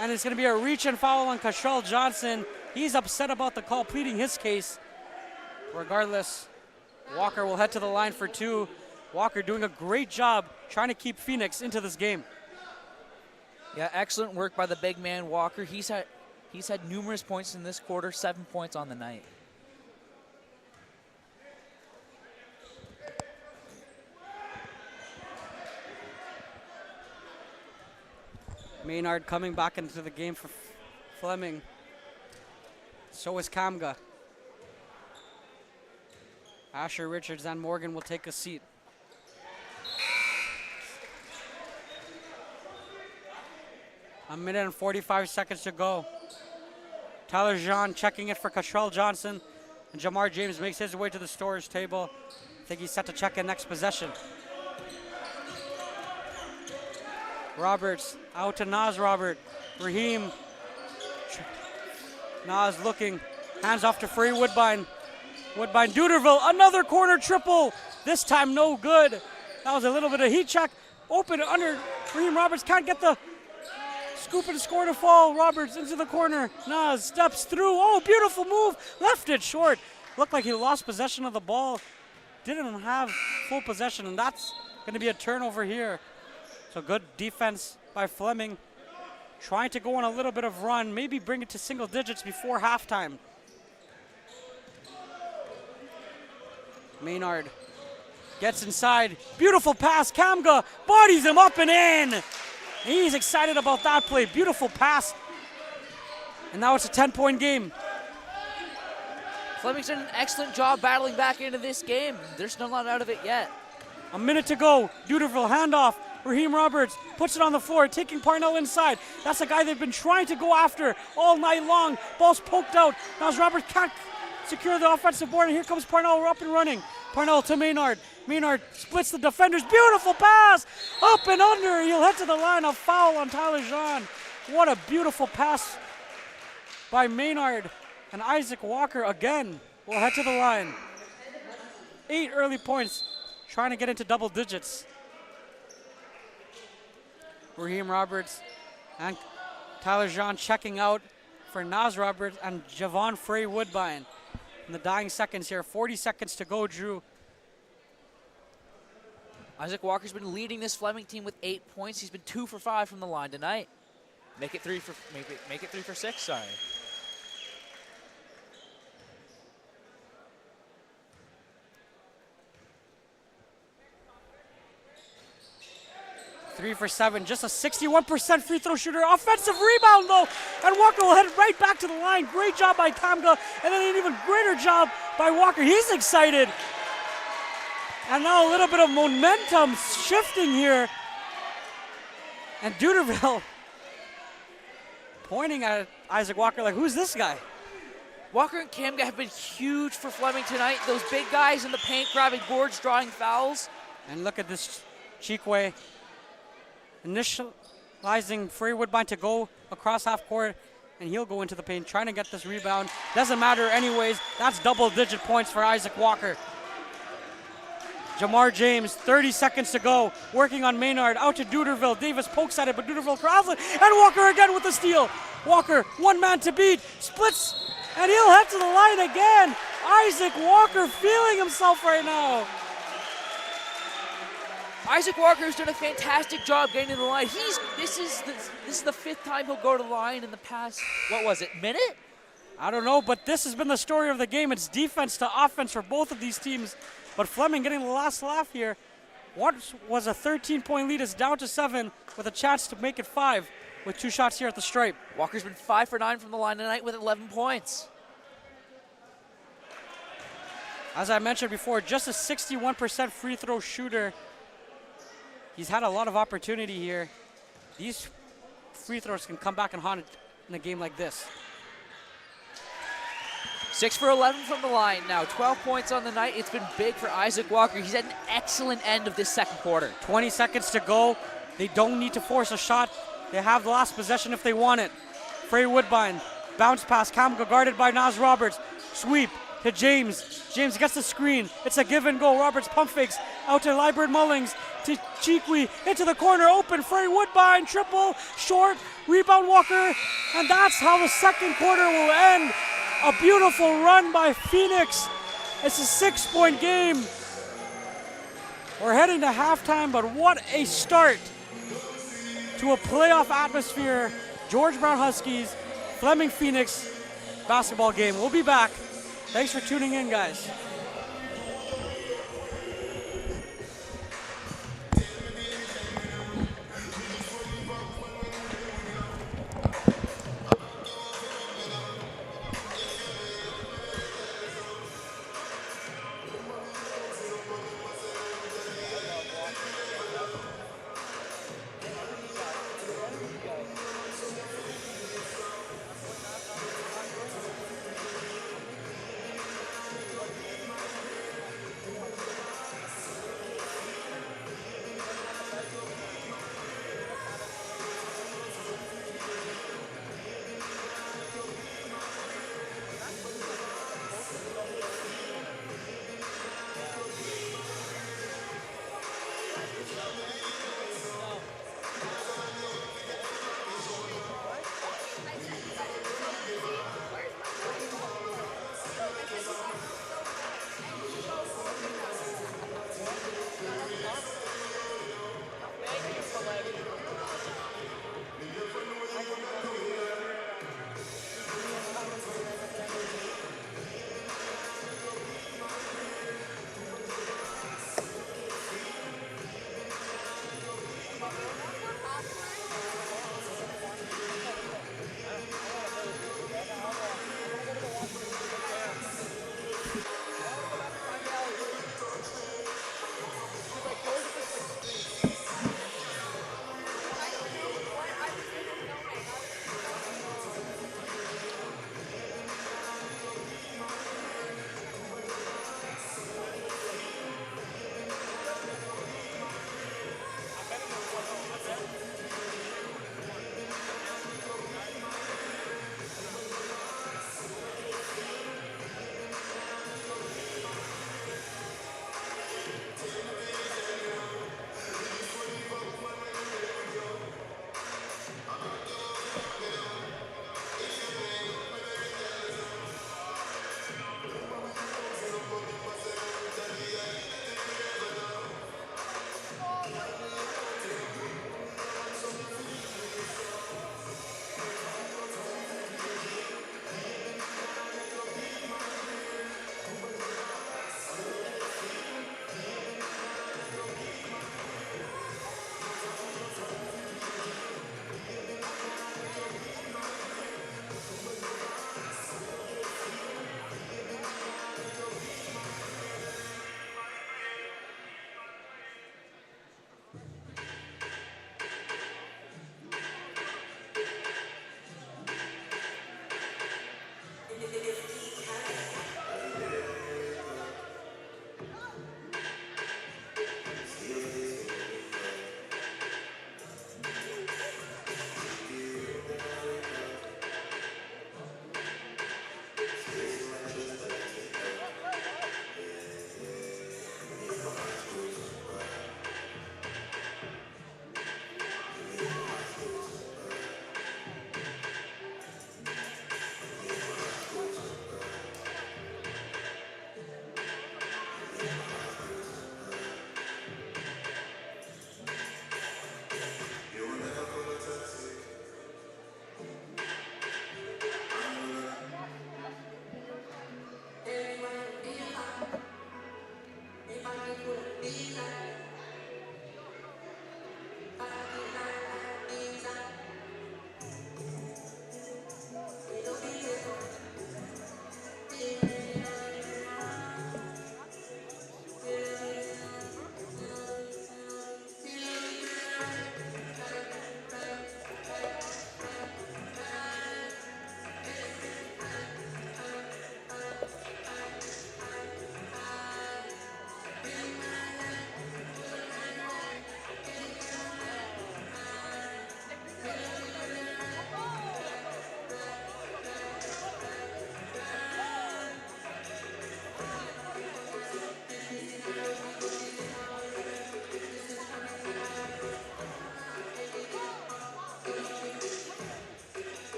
And it's going to be a reach and foul on Cottrell Johnson. He's upset about the call, pleading his case. Regardless, Walker will head to the line for 2. Walker doing a great job trying to keep Phoenix into this game. Yeah, excellent work by the big man Walker. He's had numerous points in this quarter, 7 points on the night. Maynard coming back into the game for Fleming. So is Kamga. Asher, Richards, and Morgan will take a seat. A minute and 45 seconds to go. Tyler Jean checking it for Cottrell Johnson. And Jamar James makes his way to the storage table. I think he's set to check in next possession. Roberts out to Nas Robert. Raheem. Nas looking. Hands off to Free Woodbine. Woodbine Duderville. Another corner triple. This time no good. That was a little bit of heat check. Open under. Raheem Roberts can't get the scoop and score to fall. Roberts into the corner. Nas steps through. Oh, beautiful move. Left it short. Looked like he lost possession of the ball. Didn't have full possession, and that's going to be a turnover here. So good defense by Fleming. Trying to go on a little bit of run, maybe bring it to single digits before halftime. Maynard gets inside. Beautiful pass. Kamga bodies him up and in. He's excited about that play. Beautiful pass. And now it's a 10-point game. Fleming's done an excellent job battling back into this game. They're still not out of it yet. A minute to go. Duderville handoff. Raheem Roberts puts it on the floor, taking Parnell inside. That's a guy they've been trying to go after all night long. Ball's poked out. Now Roberts can't secure the offensive board, and here comes Parnell. We're up and running. Parnell to Maynard. Maynard splits the defenders. Beautiful pass. Up and under. He'll head to the line. A foul on Tyler Jean. What a beautiful pass by Maynard. And Isaac Walker again will head to the line. 8 early points. Trying to get into double digits. Raheem Roberts and Tyler Jean checking out for Nas Roberts and Javon Frey Woodbine. In the dying seconds here, 40 seconds to go, Drew. Isaac Walker's been leading this Fleming team with 8 points. He's been 2 for 5 from the line tonight. Make it 3 for 6, sorry. Three for 7, just a 61% free throw shooter. Offensive rebound though, and Walker will head right back to the line. Great job by Kamga, and then an even greater job by Walker. He's excited. And now a little bit of momentum shifting here. And Duderville pointing at Isaac Walker like, who's this guy? Walker and Kamga have been huge for Fleming tonight. Those big guys in the paint grabbing boards, drawing fouls. And look at this Cheekway initializing Free Woodbine to go across half court, and he'll go into the paint trying to get this rebound. Doesn't matter anyways. That's double-digit points for Isaac Walker. Jamar James, 30 seconds to go, working on Maynard, out to Duderville. Davis pokes at it, but Duderville crosses it, and Walker again with the steal. Walker, one man to beat, splits, and he'll head to the line again. Isaac Walker feeling himself right now. Isaac Walker has done a fantastic job getting to the line. This is the 5th time he'll go to the line in the past, what was it, minute? I don't know, but this has been the story of the game. It's defense to offense for both of these teams. But Fleming getting the last laugh here. What was a 13-point lead is down to 7 with a chance to make it 5 with 2 shots here at the stripe. Walker's been 5 for 9 from the line tonight with 11 points. As I mentioned before, just a 61% free throw shooter. He's had a lot of opportunity here. These free throws can come back and haunt in a game like this. 6 for 11 from the line now. 12 points on the night. It's been big for Isaac Walker. He's had an excellent end of this second quarter. 20 seconds to go. They don't need to force a shot. They have the last possession if they want it. Frey Woodbine, bounce pass. Kamga guarded by Nas Roberts. Sweep. to James. James gets the screen. It's a give and go. Roberts pump fakes out to Liebert Mullings to Cheekwe into the corner. Open. Frey Woodbine. Triple. Short. Rebound Walker. And that's how the second quarter will end. A beautiful run by Phoenix. It's a 6-point game. We're heading to halftime, but what a start to a playoff atmosphere. George Brown Huskies, Fleming Phoenix basketball game. We'll be back. Thanks for tuning in, guys.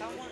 Count one.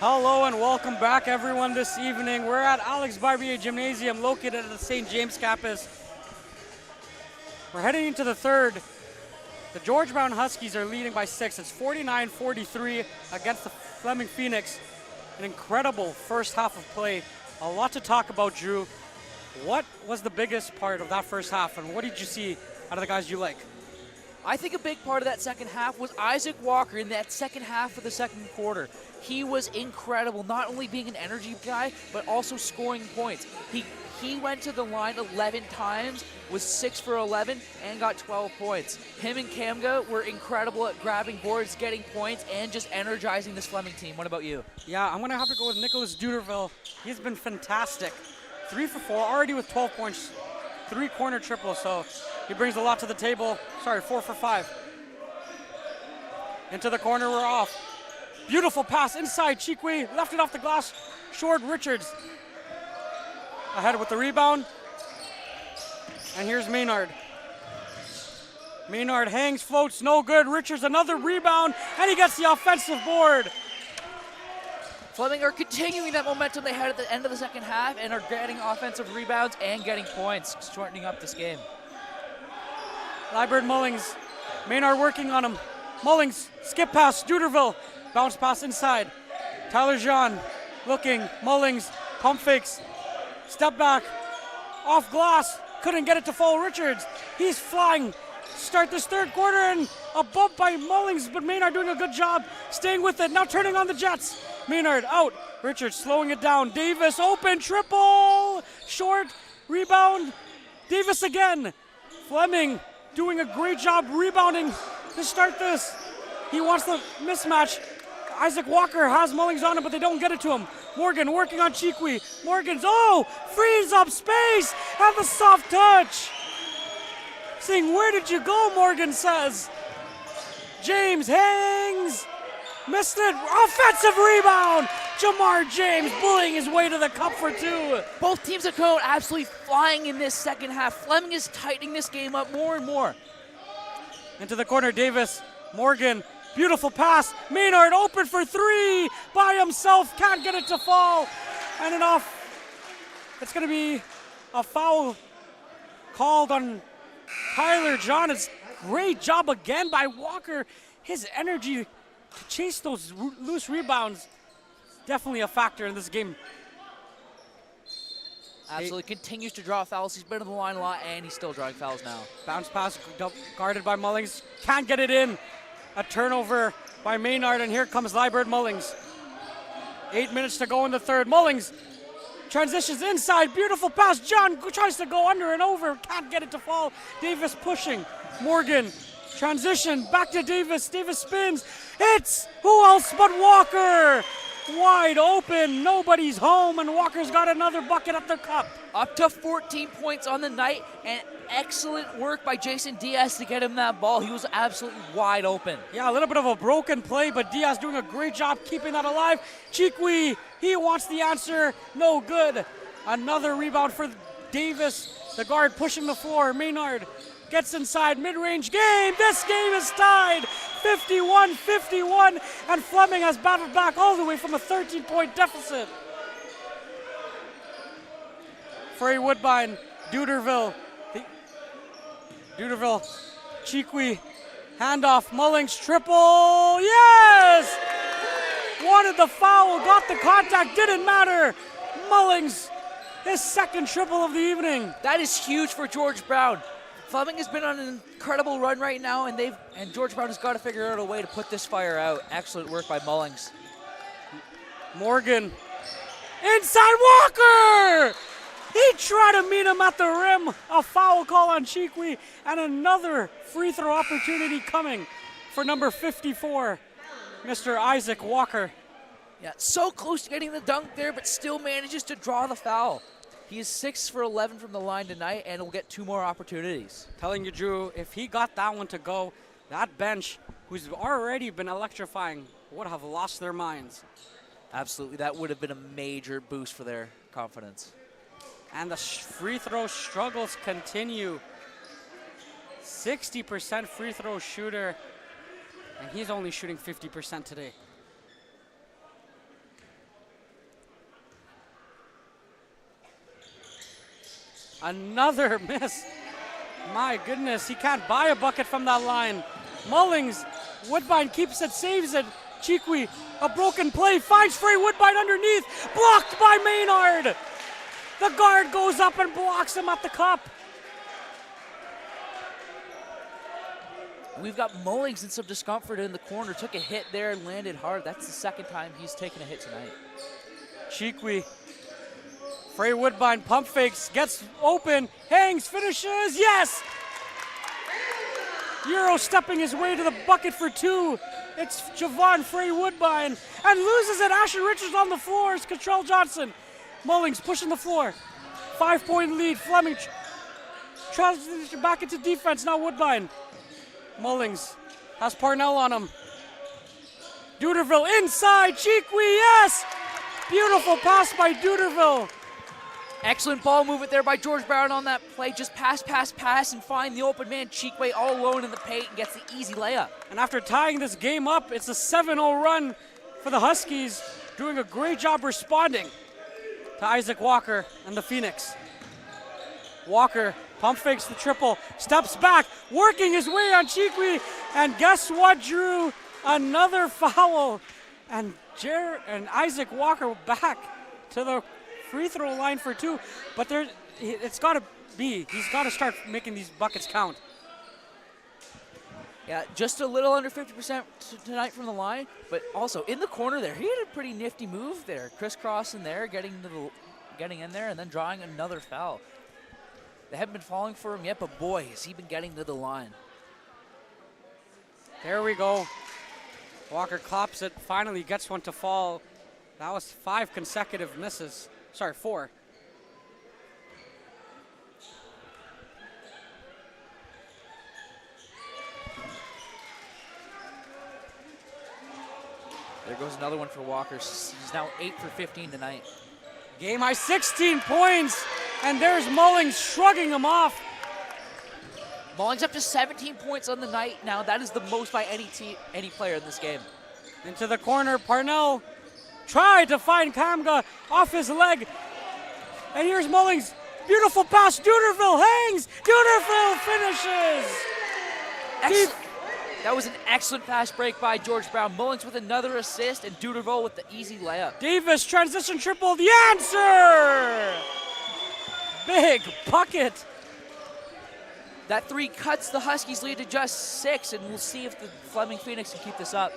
Hello and welcome back, everyone, this evening. We're at Alex Barbier Gymnasium, located at the St. James campus. We're heading into the third. The George Brown Huskies are leading by 6. It's 49-43 against the Fleming Phoenix. An incredible first half of play. A lot to talk about, Drew. What was the biggest part of that first half, and what did you see out of the guys you like? I think a big part of that second half was Isaac Walker in that second half of the second quarter. He was incredible, not only being an energy guy, but also scoring points. He went to the line 11 times, was 6 for 11, and got 12 points. Him and Kamga were incredible at grabbing boards, getting points, and just energizing this Fleming team. What about you? Yeah, I'm going to have to go with Nicholas Duderville. He's been fantastic. 3 for 4, already with 12 points, 3 corner triples, so he brings a lot to the table. Sorry, 4 for 5. Into the corner, we're off. Beautiful pass inside, Chikwe left it off the glass. Short Richards ahead with the rebound. And here's Maynard. Maynard hangs, floats, no good. Richards another rebound, and he gets the offensive board. Fleming are continuing that momentum they had at the end of the second half and are getting offensive rebounds and getting points, shortening up this game. Liebert Mullings, Maynard working on him. Mullings, skip pass, Duderville, bounce pass inside. Tyler Jean looking, Mullings, pump fakes, step back, off glass, couldn't get it to fall. Richards, he's flying. Start this third quarter and a bump by Mullings, but Maynard doing a good job staying with it, now turning on the Jets. Maynard out, Richards slowing it down. Davis open, triple, short, rebound, Davis again. Fleming doing a great job rebounding to start this. He wants the mismatch. Isaac Walker has Mullings on him, but they don't get it to him. Morgan working on Chikwe. Morgan's, frees up space, and the soft touch. Saying, where did you go, Morgan says. James hangs. Missed it. Offensive rebound. Jamar James bullying his way to the cup for 2. Both teams are going absolutely flying in this second half. Fleming is tightening this game up more and more. Into the corner, Davis. Morgan. Beautiful pass. Maynard open for 3 by himself. Can't get it to fall. And an off. It's going to be a foul called on Tyler John. It's great job again by Walker. His energy to chase those loose rebounds, definitely a factor in this game. Absolutely continues to draw fouls. He's been on the line a lot, and he's still drawing fouls now. Bounce pass guarded by Mullings. Can't get it in. A turnover by Maynard, and here comes Liebert Mullings. 8 minutes to go in the third. Mullings transitions inside. Beautiful pass. John tries to go under and over. Can't get it to fall. Davis pushing. Morgan. Transition. Back to Davis. Davis spins. It's who else but Walker. Wide open. Nobody's home, and Walker's got another bucket at the cup. Up to 14 points on the night, and excellent work by Jason Diaz to get him that ball. He was absolutely wide open. Yeah, a little bit of a broken play, but Diaz doing a great job keeping that alive. Chikwi, he wants the answer. No good. Another rebound for Davis. The guard pushing the floor. Maynard gets inside, mid-range game. This game is tied 51-51, and Fleming has battled back all the way from a 13-point deficit. Frey Woodbine, Duderville, Chikwi, handoff, Mullings, triple, yes! Wanted the foul, got the contact, didn't matter. Mullings, his second triple of the evening. That is huge for George Brown. Fleming has been on an incredible run right now, and George Brown has got to figure out a way to put this fire out. Excellent work by Mullings. Morgan, inside Walker! He tried to meet him at the rim. A foul call on Chikwi, and another free throw opportunity coming for number 54, Mr. Isaac Walker. Yeah, so close to getting the dunk there, but still manages to draw the foul. He is 6 for 11 from the line tonight, and will get 2 more opportunities. Telling you, Drew, if he got that one to go, that bench, who's already been electrifying, would have lost their minds. Absolutely, that would have been a major boost for their confidence. And the free throw struggles continue. 60% free throw shooter, and he's only shooting 50% today. Another miss. My goodness, he can't buy a bucket from that line. Mullings, Woodbine keeps it, saves it. Chikwi, a broken play, finds Frey Woodbine underneath, blocked by Maynard. The guard goes up and blocks him at the cup. We've got Mullings in some discomfort in the corner, took a hit there and landed hard. That's the second time he's taken a hit tonight. Chikwi, Frey Woodbine pump fakes, gets open, hangs, finishes, yes! Euro stepping his way to the bucket for 2. It's Javon Frey Woodbine, and loses it. Asher Richards on the floor. It's Cottrell Johnson. Mullings pushing the floor. 5-point lead. Fleming transition back into defense. Now Woodbine. Mullings has Parnell on him. Duderville inside. Chikwi, yes! Beautiful pass by Duderville. Excellent ball movement there by George Brown on that play. Just pass, and find the open man, Chikwi, all alone in the paint, and gets the easy layup. And after tying this game up, it's a 7-0 run for the Huskies, doing a great job responding to Isaac Walker and the Phoenix. Walker pump fakes the triple, steps back, working his way on Chikwi, and guess what, Drew? Another foul, and Isaac Walker back to the free throw line for 2, but he's got to start making these buckets count. Yeah, just a little under 50% tonight from the line, but also in the corner there, he had a pretty nifty move there, crisscrossing there, getting in there, and then drawing another foul. They haven't been falling for him yet, but boy, has he been getting to the line. There we go. Walker claps it, finally gets one to fall. That was 5 consecutive misses. Sorry, 4. There goes another one for Walker. He's now 8 for 15 tonight. Game high 16 points, and there's Mullings shrugging him off. Mullings up to 17 points on the night now. That is the most by any player in this game. Into the corner, Parnell tried to find Kamga off his leg. And here's Mullings. Beautiful pass. Duderville hangs. Duderville finishes. That was an excellent fast break by George Brown. Mullings with another assist, and Duderville with the easy layup. Davis, transition triple, the answer! Big bucket. That three cuts the Huskies lead to just 6, and we'll see if the Fleming Phoenix can keep this up.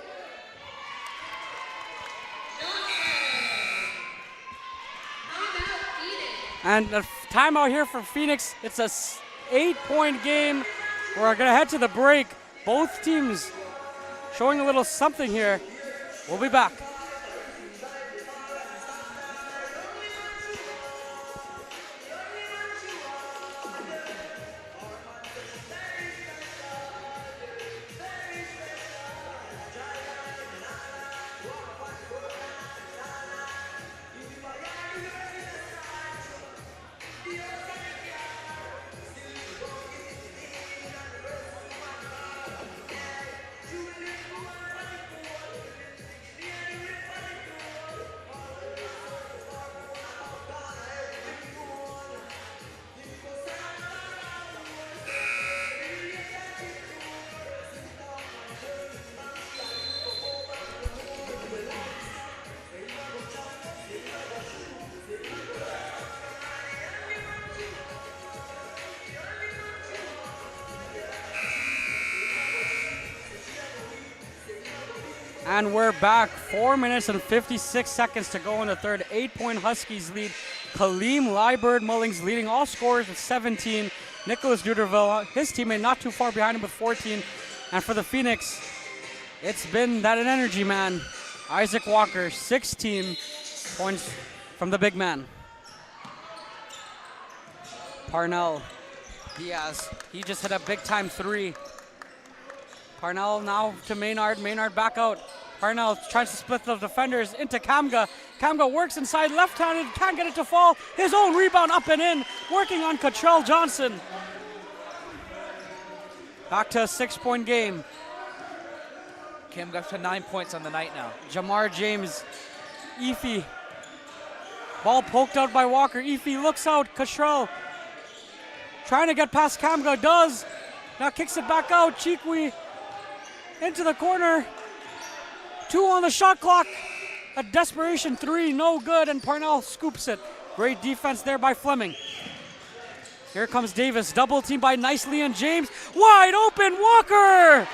And a timeout here for Phoenix. It's a 8-point game. We're gonna head to the break. Both teams showing a little something here. We'll be back. And we're back. 4 minutes and 56 seconds to go in the third. 8-point Huskies lead. Kaleem Liebert Mullings leading all scorers with 17. Nicholas Duderville, his teammate, not too far behind him with 14. And for the Phoenix, it's been that energy man. Isaac Walker, 16 points from the big man. Parnell Diaz, he just hit a big-time 3. Parnell now to Maynard. Maynard back out. Parnell tries to split the defenders into Kamga. Kamga works inside left-handed, can't get it to fall. His own rebound up and in, working on Cottrell Johnson. Back to a 6-point game. Kamga to 9 points on the night now. Jamar James, Efi. Ball poked out by Walker. Efi looks out. Cottrell trying to get past Kamga, does. Now kicks it back out. Chikwi into the corner. 2 on the shot clock. A desperation 3, no good, and Parnell scoops it. Great defense there by Fleming. Here comes Davis, double team by Nicely and James. Wide open, Walker!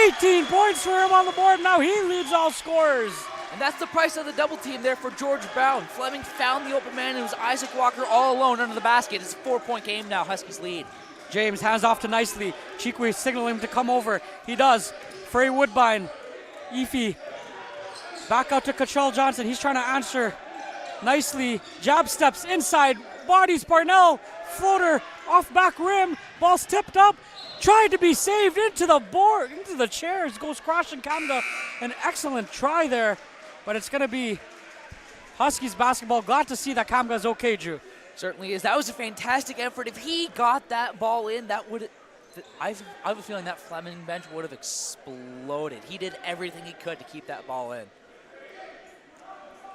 18 points for him on the board. Now he leads all scorers. And that's the price of the double team there for George Brown. Fleming found the open man, and it was Isaac Walker all alone under the basket. It's a 4-point game now, Huskies lead. James hands off to Nicely. Chikwi signaling him to come over. He does. Frey Woodbine. Efi. Back out to Cottrell Johnson. He's trying to answer. Nicely. Jab steps inside. Bodies Parnell. Floater off back rim. Ball's tipped up. Tried to be saved into the board, into the chairs. Goes crashing Kamga. An excellent try there. But it's going to be Huskies basketball. Glad to see that Kamga's okay, Drew. Certainly is. That was a fantastic effort. If he got that ball in, that would. I have a feeling that Fleming bench would have exploded. He did everything he could to keep that ball in.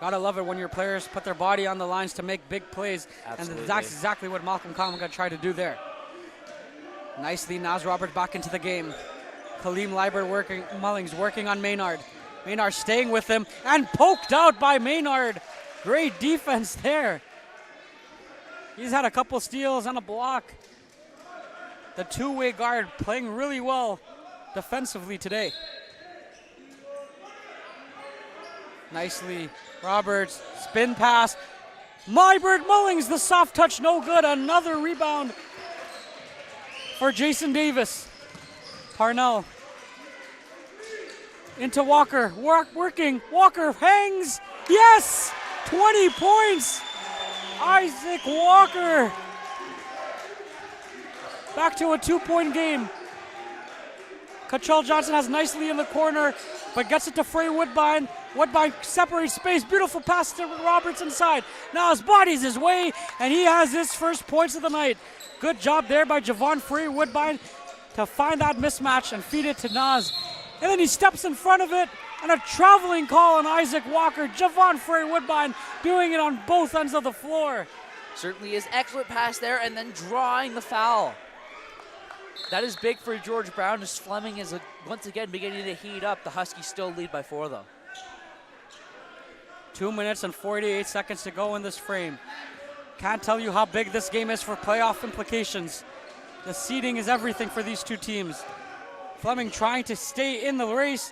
Gotta love it when your players put their body on the lines to make big plays. Absolutely. And that's exactly what Malcolm Kamga tried to do there. Nicely, Naz Roberts back into the game. Kaleem Liebert Mullings working on Maynard. Maynard staying with him and poked out by Maynard. Great defense there. He's had a couple steals and a block. The two-way guard playing really well defensively today. Nicely, Roberts, spin pass. Liebert Mullings, the soft touch, no good. Another rebound for Jason Davis. Parnell into Walker, working. Walker hangs, yes! 20 points. Isaac Walker. Back to a 2-point game. Cottrell Johnson has Nicely in the corner, but gets it to Frey Woodbine. Woodbine separates space. Beautiful pass to Roberts inside. Nas bodies his way, and he has his first points of the night. Good job there by Javon Free Woodbine to find that mismatch and feed it to Nas. And then he steps in front of it, and a traveling call on Isaac Walker. Javon Frey Woodbine doing it on both ends of the floor. Certainly is excellent pass there, and then drawing the foul. That is big for George Brown as Fleming is once again beginning to heat up. The Huskies still lead by 4 though. 2 minutes and 48 seconds to go in this frame. Can't tell you how big this game is for playoff implications. The seeding is everything for these two teams. Fleming trying to stay in the race,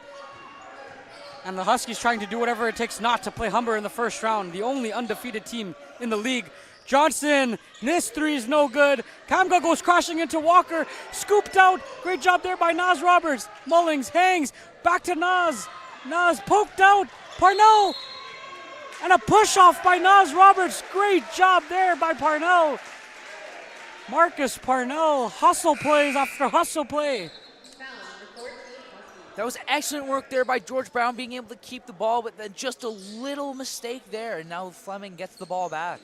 and the Huskies trying to do whatever it takes not to play Humber in the first round, the only undefeated team in the league. Johnson, this three is no good. Kamga goes crashing into Walker, scooped out. Great job there by Nas Roberts. Mullings hangs, back to Nas. Nas poked out, Parnell, and a push off by Nas Roberts. Great job there by Parnell. Marcus Parnell, hustle plays after hustle play. That was excellent work there by George Brown, being able to keep the ball, but then just a little mistake there, and now Fleming gets the ball back.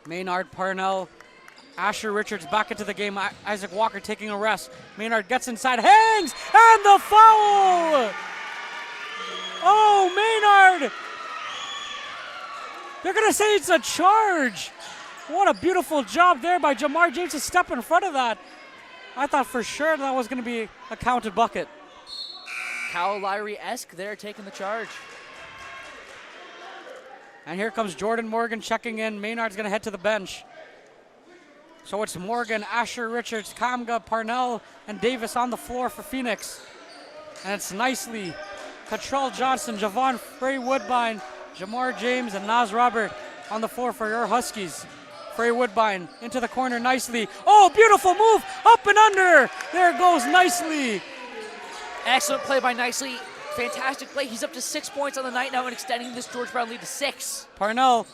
Maynard, Parnell, Asher Richards back into the game. Isaac Walker taking a rest. Maynard gets inside, hangs, and the foul! Oh, Maynard! They're going to say it's a charge. What a beautiful job there by Jamar James to step in front of that. I thought for sure that was going to be a counted bucket. Kyle Lowry-esque there taking the charge. And here comes Jordan Morgan checking in. Maynard's going to head to the bench. So it's Morgan, Asher Richards, Kamga, Parnell, and Davis on the floor for Phoenix. And it's nicely Cottrell Johnson, Javon Frey Woodbine, Jamar James, and Nas Robert on the floor for your Huskies. Frey Woodbine into the corner nicely. Oh, beautiful move, up and under. There it goes nicely. Excellent play by Nicely. Fantastic play. He's up to 6 points on the night now and extending this George Brown lead to 6. Parnell,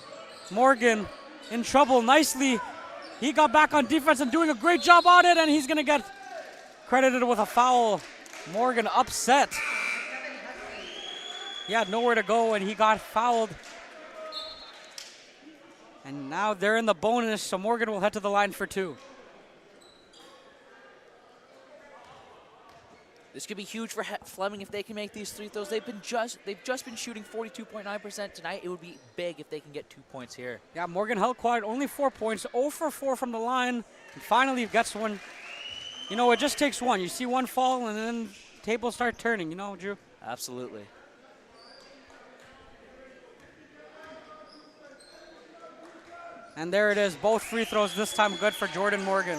Morgan in trouble nicely. He got back on defense and doing a great job on it, and he's going to get credited with a foul. Morgan upset. He had nowhere to go, and he got fouled. And now they're in the bonus, so Morgan will head to the line for 2. This could be huge for Fleming if they can make these free throws. They've just been shooting 42.9% tonight. It would be big if they can get 2 points here. Yeah, Morgan held quiet, only 4 points, 0 for 4 from the line, and finally gets one. You know, it just takes one. You see one fall, and then tables start turning, you know, Drew? Absolutely. And there it is, both free throws this time good for Jordan Morgan.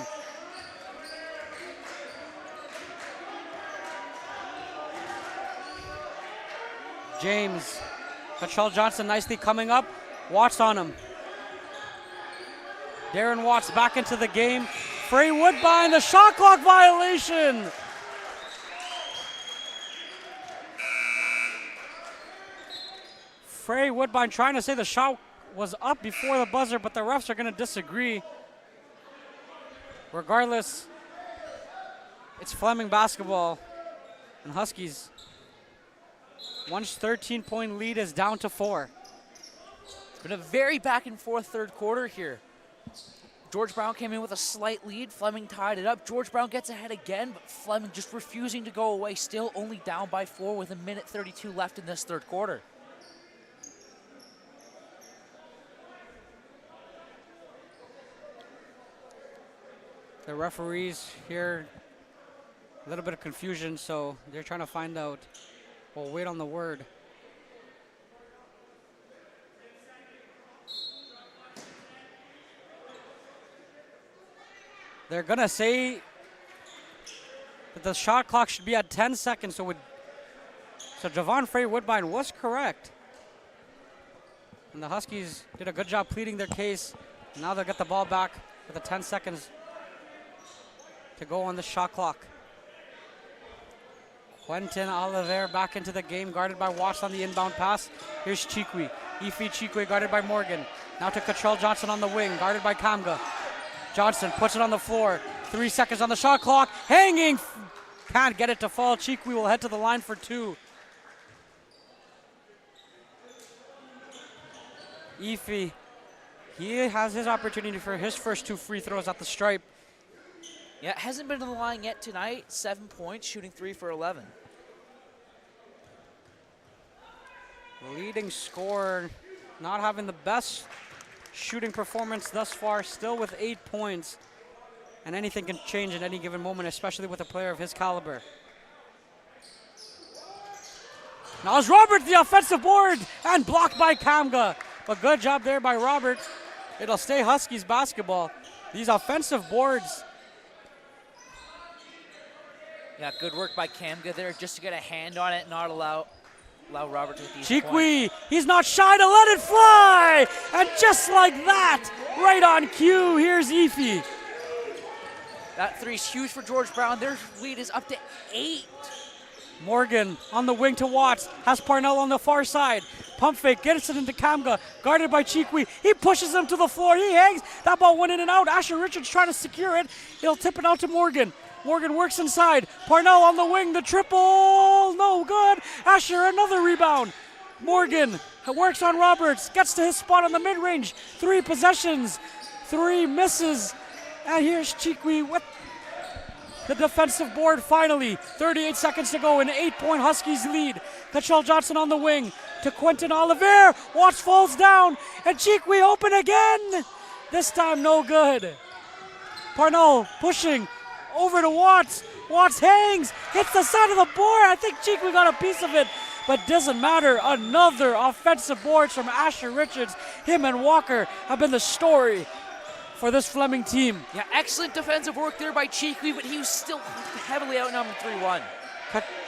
James, Cottrell Johnson nicely coming up. Watts on him. Darren Watts back into the game. Frey Woodbine, the shot clock violation. Frey Woodbine trying to say the shot was up before the buzzer, but the refs are going to disagree. Regardless, it's Fleming basketball, and Huskies. Once 13-point lead is down to 4. It's been a very back and forth third quarter here. George Brown came in with a slight lead. Fleming tied it up. George Brown gets ahead again, but Fleming just refusing to go away. Still only down by 4 with 1:32 left in this third quarter. The referees here, a little bit of confusion, so they're trying to find out. We'll wait on the word. They're going to say that the shot clock should be at 10 seconds, so Javon Frey Woodbine was correct. And the Huskies did a good job pleading their case. Now they'll get the ball back with the 10 seconds to go on the shot clock. Quentin Oliver back into the game, guarded by Watts on the inbound pass. Here's Chikwe. Ife Chikwe guarded by Morgan. Now to Cottrell Johnson on the wing, guarded by Kamga. Johnson puts it on the floor. 3 seconds on the shot clock. Hanging. can't get it to fall. Chikwi will head to the line for 2. Ify, he has his opportunity for his first 2 free throws at the stripe. Yeah, hasn't been to the line yet tonight. 7 points, shooting 3 for 11. Leading scorer, not having the best shooting performance thus far, still with 8 points. And anything can change at any given moment, especially with a player of his caliber. Now it's Roberts, the offensive board, and blocked by Kamga. But good job there by Roberts. It'll stay Huskies basketball. These offensive boards. Yeah, good work by Kamga there just to get a hand on it and not allow Roberts with these Chikwi, he's not shy to let it fly. And just like that, right on cue, here's Ify. That 3's huge for George Brown. Their lead is up to 8. Morgan on the wing to Watts, has Parnell on the far side. Pump fake, gets it into Kamga, guarded by Chikwi. He pushes him to the floor, he hangs. That ball went in and out. Asher Richards trying to secure it. He'll tip it out to Morgan. Morgan works inside. Parnell on the wing, the triple, no good. Asher, another rebound. Morgan works on Roberts, gets to his spot on the mid-range. 3 possessions, 3 misses. And here's Chikwi with the defensive board finally. 38 seconds to go, an 8-point Huskies lead. Cottrell Johnson on the wing to Quentin Oliver. Watts falls down, and Chikwi open again. This time no good. Parnell pushing over to Watts. Watts hangs, hits the side of the board. I think Chikwi got a piece of it, but doesn't matter. Another offensive board from Asher Richards. Him and Walker have been the story for this Fleming team. Yeah, excellent defensive work there by Chikwi, but he was still heavily outnumbered 3-1.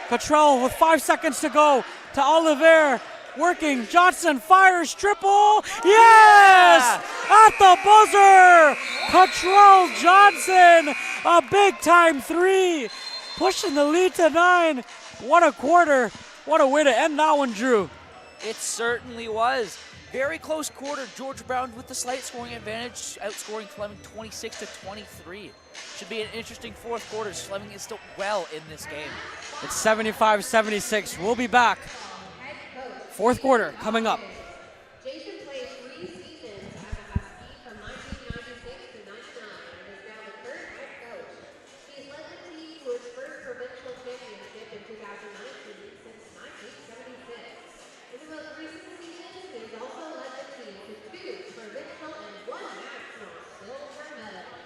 Cottrell with 5 seconds to go to Oliver. Working, Johnson fires, triple, yes! At the buzzer! Cottrell Johnson, a big-time 3, pushing the lead to 9. What a quarter. What a way to end that one, Drew. It certainly was. Very close quarter. George Brown with the slight scoring advantage, outscoring Fleming 26-23. Should be an interesting 4th quarter. Fleming is still well in this game. It's 75-76. We'll be back. 4th quarter coming up. Jason played 3 seasons as a Husky from 1996 to 99 and is now the current head coach. He's led the team to its first provincial championship in 2019 since 1976. In the most recent season, he has also led the team to 2 provincial and 1 national silver medals.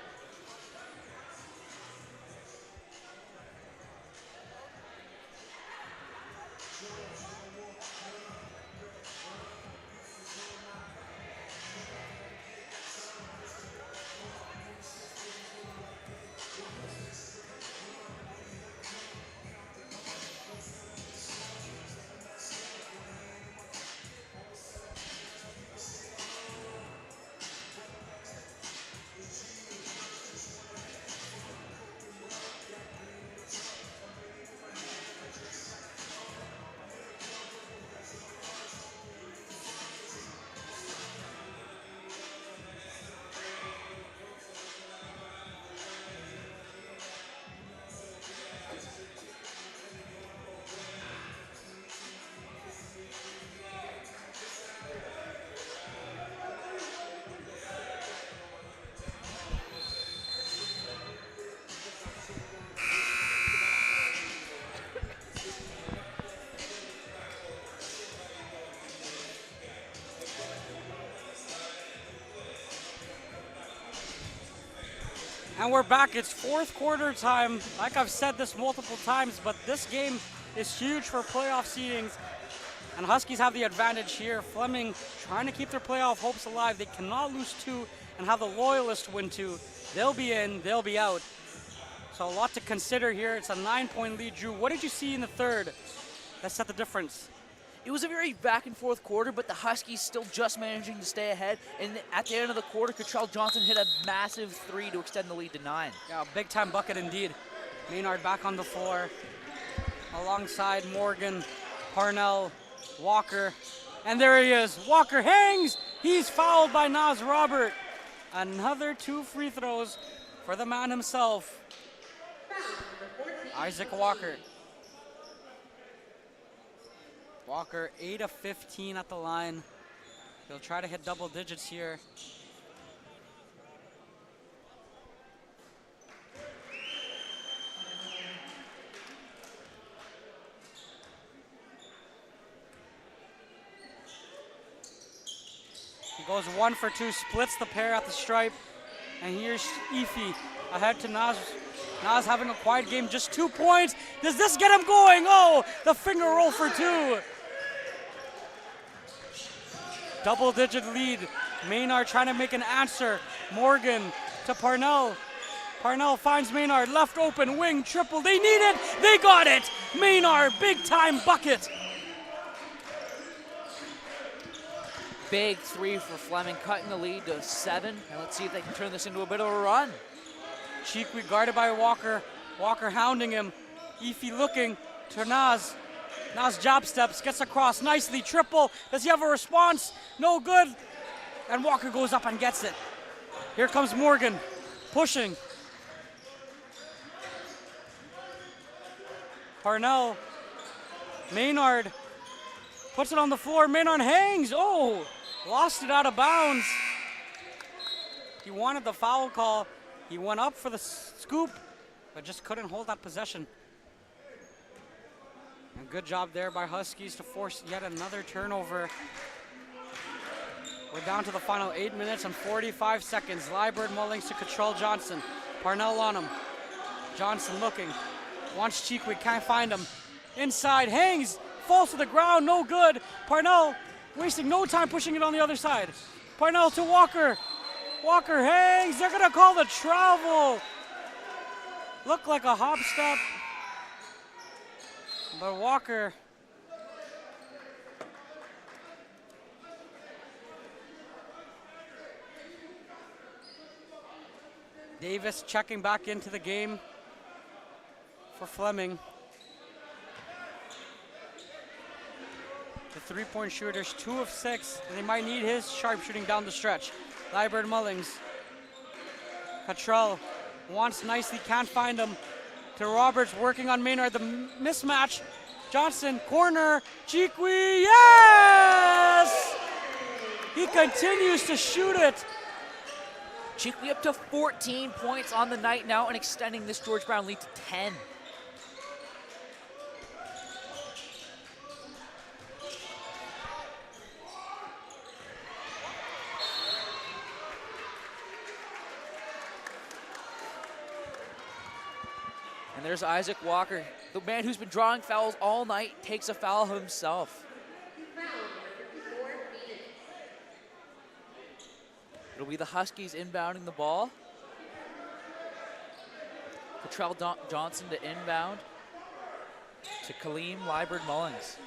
And we're back. It's 4th quarter time. Like I've said this multiple times, but this game is huge for playoff seedings. And Huskies have the advantage here. Fleming trying to keep their playoff hopes alive. They cannot lose 2 and have the Loyalists win 2. They'll be in, they'll be out. So a lot to consider here. It's a 9-point lead, Drew. What did you see in the 3rd that set the difference? It was a very back and forth quarter, but the Huskies still just managing to stay ahead. And at the end of the quarter, Cottrell Johnson hit a massive 3 to extend the lead to 9. Yeah, big time bucket indeed. Maynard back on the floor alongside Morgan, Parnell, Walker. And there he is. Walker hangs. He's fouled by Naz Robert. Another 2 free throws for the man himself. Foul number 14. Isaac Walker. Walker 8 of 15 at the line. He'll try to hit double digits here. He goes 1 for 2, splits the pair at the stripe. And here's Efi ahead to Naz. Naz having a quiet game, just 2 points. Does this get him going? Oh, the finger roll for 2. Double-digit lead. Maynard trying to make an answer. Morgan to Parnell. Parnell finds Maynard, left open, wing, triple. They need it, they got it. Maynard, big-time bucket. Big 3 for Fleming, cutting the lead to 7. And let's see if they can turn this into a bit of a run. Cheekweed guarded by Walker. Walker hounding him. Efi looking to Naz. Naz jab steps, gets across nicely, triple. Does he have a response? No good. And Walker goes up and gets it. Here comes Morgan, pushing. Parnell. Maynard puts it on the floor. Maynard hangs. Oh, lost it out of bounds. He wanted the foul call. He went up for the scoop, but just couldn't hold that possession. And good job there by Huskies to force yet another turnover. We're down to the final 8 minutes and 45 seconds. Liebert Mullings to Cottrell Johnson. Parnell on him. Johnson looking. Wants Cheekweed, can't find him. Inside, hangs, falls to the ground, no good. Parnell wasting no time pushing it on the other side. Parnell to Walker. Walker hangs, they're gonna call the travel. Looked like a hop step. But Walker Davis checking back into the game for Fleming. The three-point shooters, 2 of 6. And they might need his sharpshooting down the stretch. Liebert Mullings. Cottrell wants nicely, can't find him. To Roberts, working on Maynard, the mismatch. Johnson, corner, Cheekweed, yes! He continues to shoot it. Cheekweed up to 14 points on the night now and extending this George Brown lead to 10. And there's Isaac Walker, the man who's been drawing fouls all night, takes a foul himself. It'll be the Huskies inbounding the ball. Cottrell Johnson to inbound to Kaleem Liebert Mullings.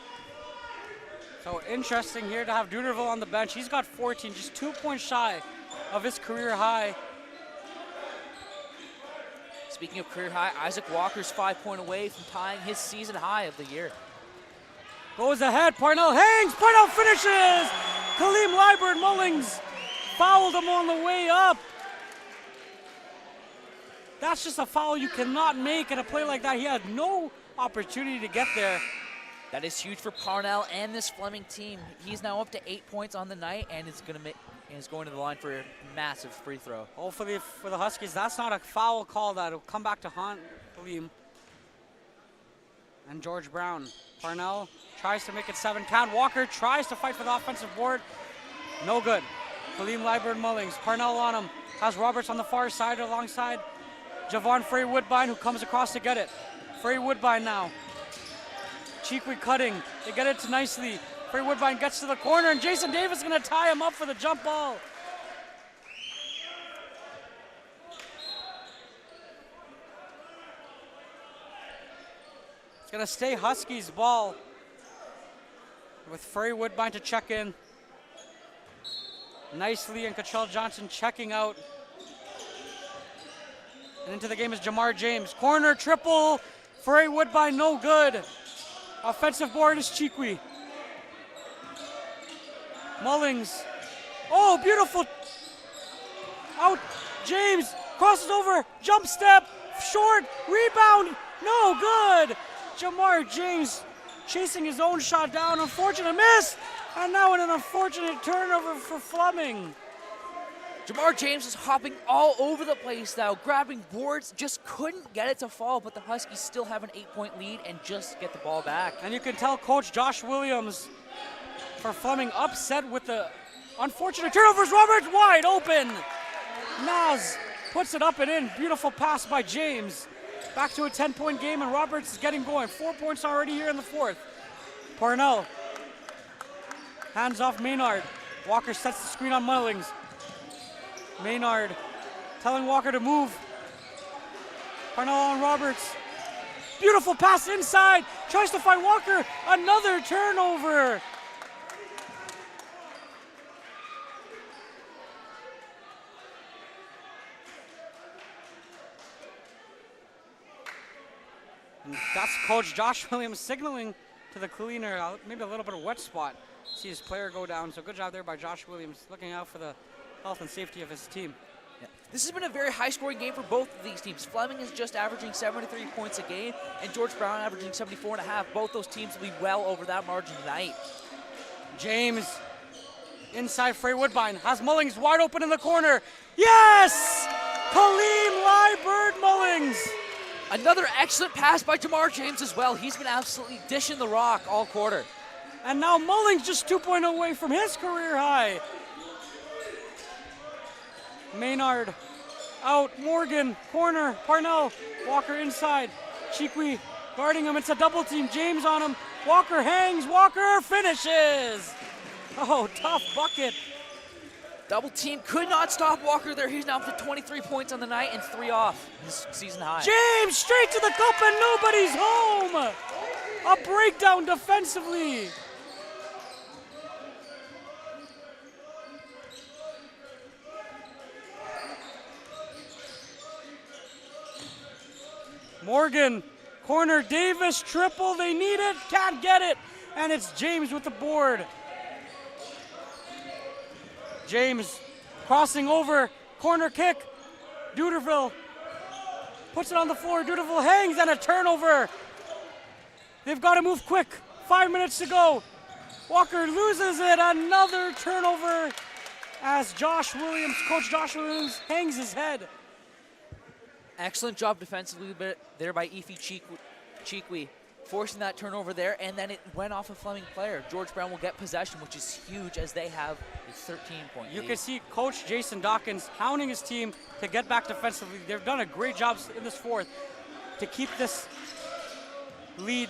So interesting here to have Duderville on the bench. He's got 14, just 2 points shy of his career high. Speaking of career high, Isaac Walker's 5 point away from tying his season high of the year. Goes ahead, Parnell hangs, Parnell finishes! Kaleem Liebert Mullings fouled him on the way up. That's just a foul you cannot make at a play like that. He had no opportunity to get there. That is huge for Parnell and this Fleming team. He's now up to 8 points on the night and is going to the line for a massive free throw. Hopefully for the Huskies, that's not a foul call that'll come back to haunt Kaleem. And George Brown. Parnell tries to make it 7 count. Walker tries to fight for the offensive board. No good. Kaleem Liebert Mullings. Parnell on him. Has Roberts on the far side alongside Javon Frey Woodbine, who comes across to get it. Frey Woodbine now. Cheekweed cutting. They get it to nicely. Frey Woodbine gets to the corner, and Jason Davis is going to tie him up for the jump ball. It's going to stay Huskies ball with Frey Woodbine to check in. Nicely, and Cottrell Johnson checking out. And into the game is Jamar James. Corner, triple. Frey Woodbine, no good. Offensive board is Cheekweed. Mullings. Oh, beautiful. Out. James crosses over. Jump step. Short. Rebound. No good. Jamar James chasing his own shot down. Unfortunate miss. And now an unfortunate turnover for Fleming. Jamar James is hopping all over the place now, grabbing boards, just couldn't get it to fall, but the Huskies still have an 8-point lead and just get the ball back. And you can tell Coach Josh Williams for Fleming upset with the unfortunate turnovers. Roberts wide open. Naz puts it up and in. Beautiful pass by James. Back to a 10-point game, and Roberts is getting going. 4 points already here in the fourth. Parnell hands off Maynard. Walker sets the screen on Mullings. Maynard telling Walker to move. Parnell on Roberts. Beautiful pass inside. Tries to find Walker. Another turnover. And that's Coach Josh Williams signaling to the cleaner, maybe a little bit of wet spot. See his player go down. So good job there by Josh Williams, looking out for the health and safety of his team. Yeah. This has been a very high-scoring game for both of these teams. Fleming is just averaging 73 points a game, and George Brown averaging 74.5. Both those teams will be well over that margin tonight. James inside Frey Woodbine has Mullings wide open in the corner. Yes! Kaleem Liebird Mullings. Another excellent pass by Jamar James as well. He's been absolutely dishing the rock all quarter. And now Mullings just 2 points away from his career high. Maynard out, Morgan, corner, Parnell, Walker inside, Chikwi guarding him, it's a double team, James on him, Walker hangs, Walker finishes! Oh, tough bucket. Double team could not stop Walker there. He's now up to 23 points on the night and 3 off his season high. James straight to the cup and nobody's home! A breakdown defensively. Morgan, corner, Davis, triple, they need it, can't get it, and it's James with the board. James crossing over, corner kick, Duderville puts it on the floor, Duderville hangs and a turnover. They've got to move quick, 5 minutes to go. Walker loses it, another turnover as Coach Josh Williams hangs his head. Excellent job defensively there by Ife Chikwi, forcing that turnover there, and then it went off a Fleming player. George Brown will get possession, which is huge as they have a 13-point lead. You can see Coach Jason Dawkins hounding his team to get back defensively. They've done a great job in this fourth to keep this lead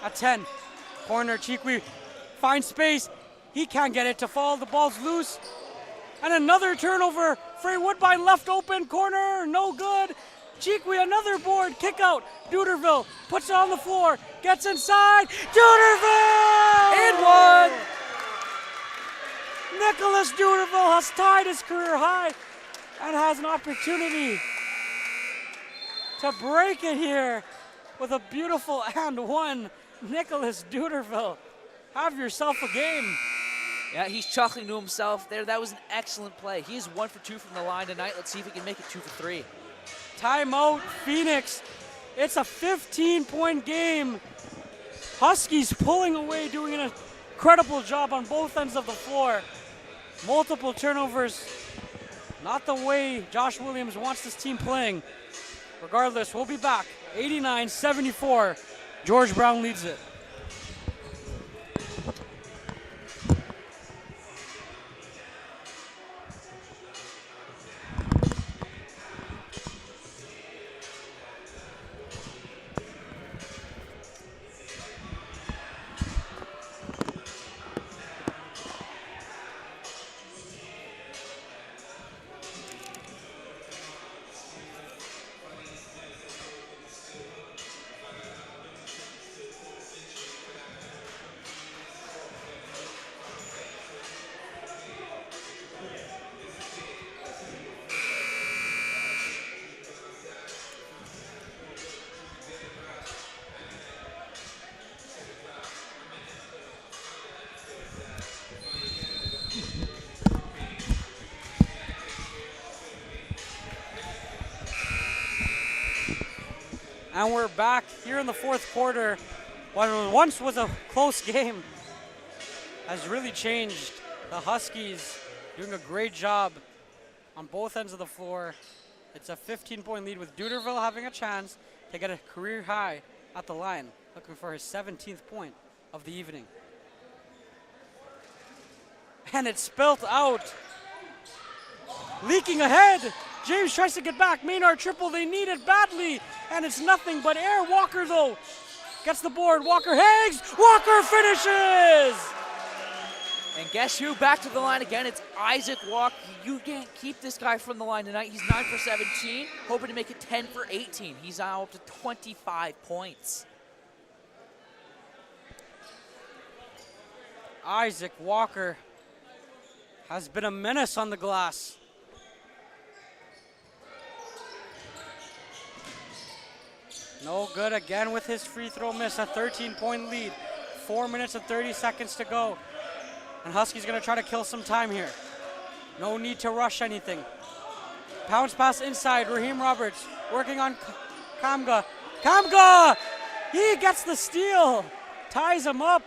at 10. Corner, Chikwi finds space. He can't get it to fall. The ball's loose. And another turnover. Frey Woodbine left open, corner, no good. Chikwi, another board, kick out. Duderville puts it on the floor, gets inside. Duderville! And one! Nicholas Duderville has tied his career high and has an opportunity to break it here with a beautiful and one. Nicholas Duderville, have yourself a game. Yeah, he's chuckling to himself there. That was an excellent play. He is 1 for 2 from the line tonight. Let's see if he can make it 2 for 3. Timeout, Phoenix. It's a 15-point game. Huskies pulling away, doing an incredible job on both ends of the floor. Multiple turnovers. Not the way Josh Williams wants this team playing. Regardless, we'll be back. 89-74. George Brown leads it. And we're back here in the fourth quarter. What once was a close game has really changed. The Huskies doing a great job on both ends of the floor. It's a 15-point lead with Duderville having a chance to get a career high at the line, looking for his 17th point of the evening. And it's spilt out. Leaking ahead. James tries to get back. Maynard triple. They need it badly. And it's nothing but air. Walker, though, gets the board. Walker hangs. Walker finishes. And guess who? Back to the line again. It's Isaac Walker. You can't keep this guy from the line tonight. He's 9 for 17, hoping to make it 10 for 18. He's now up to 25 points. Isaac Walker has been a menace on the glass. No good again with his free throw miss. A 13-point lead. 4 minutes and 30 seconds to go. And Huskies going to try to kill some time here. No need to rush anything. Bounce pass inside. Raheem Roberts working on Kamga. Kamga! He gets the steal. Ties him up.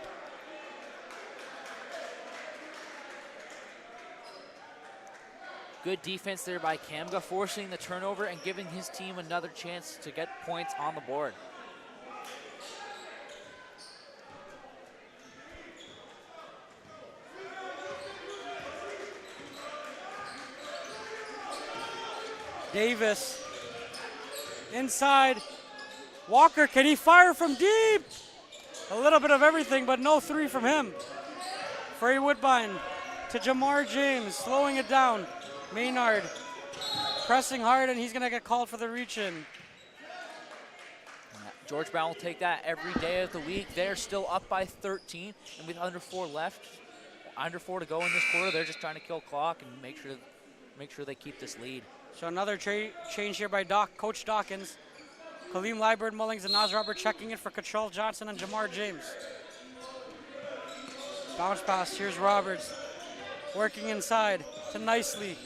Good defense there by Kamga, forcing the turnover and giving his team another chance to get points on the board. Davis inside. Walker, can he fire from deep? A little bit of everything, but no three from him. Frey Woodbine to Jamar James, slowing it down. Maynard pressing hard, and he's going to get called for the reach-in. George Brown will take that every day of the week. They're still up by 13, and with under 4 left, under 4 to go in this quarter, they're just trying to kill clock and make sure they keep this lead. So another change here by Coach Dawkins. Kaleem Liburd Mullings and Naz Robert checking in for Control Johnson and Jamar James. Bounce pass, here's Roberts. Working inside to Nicely.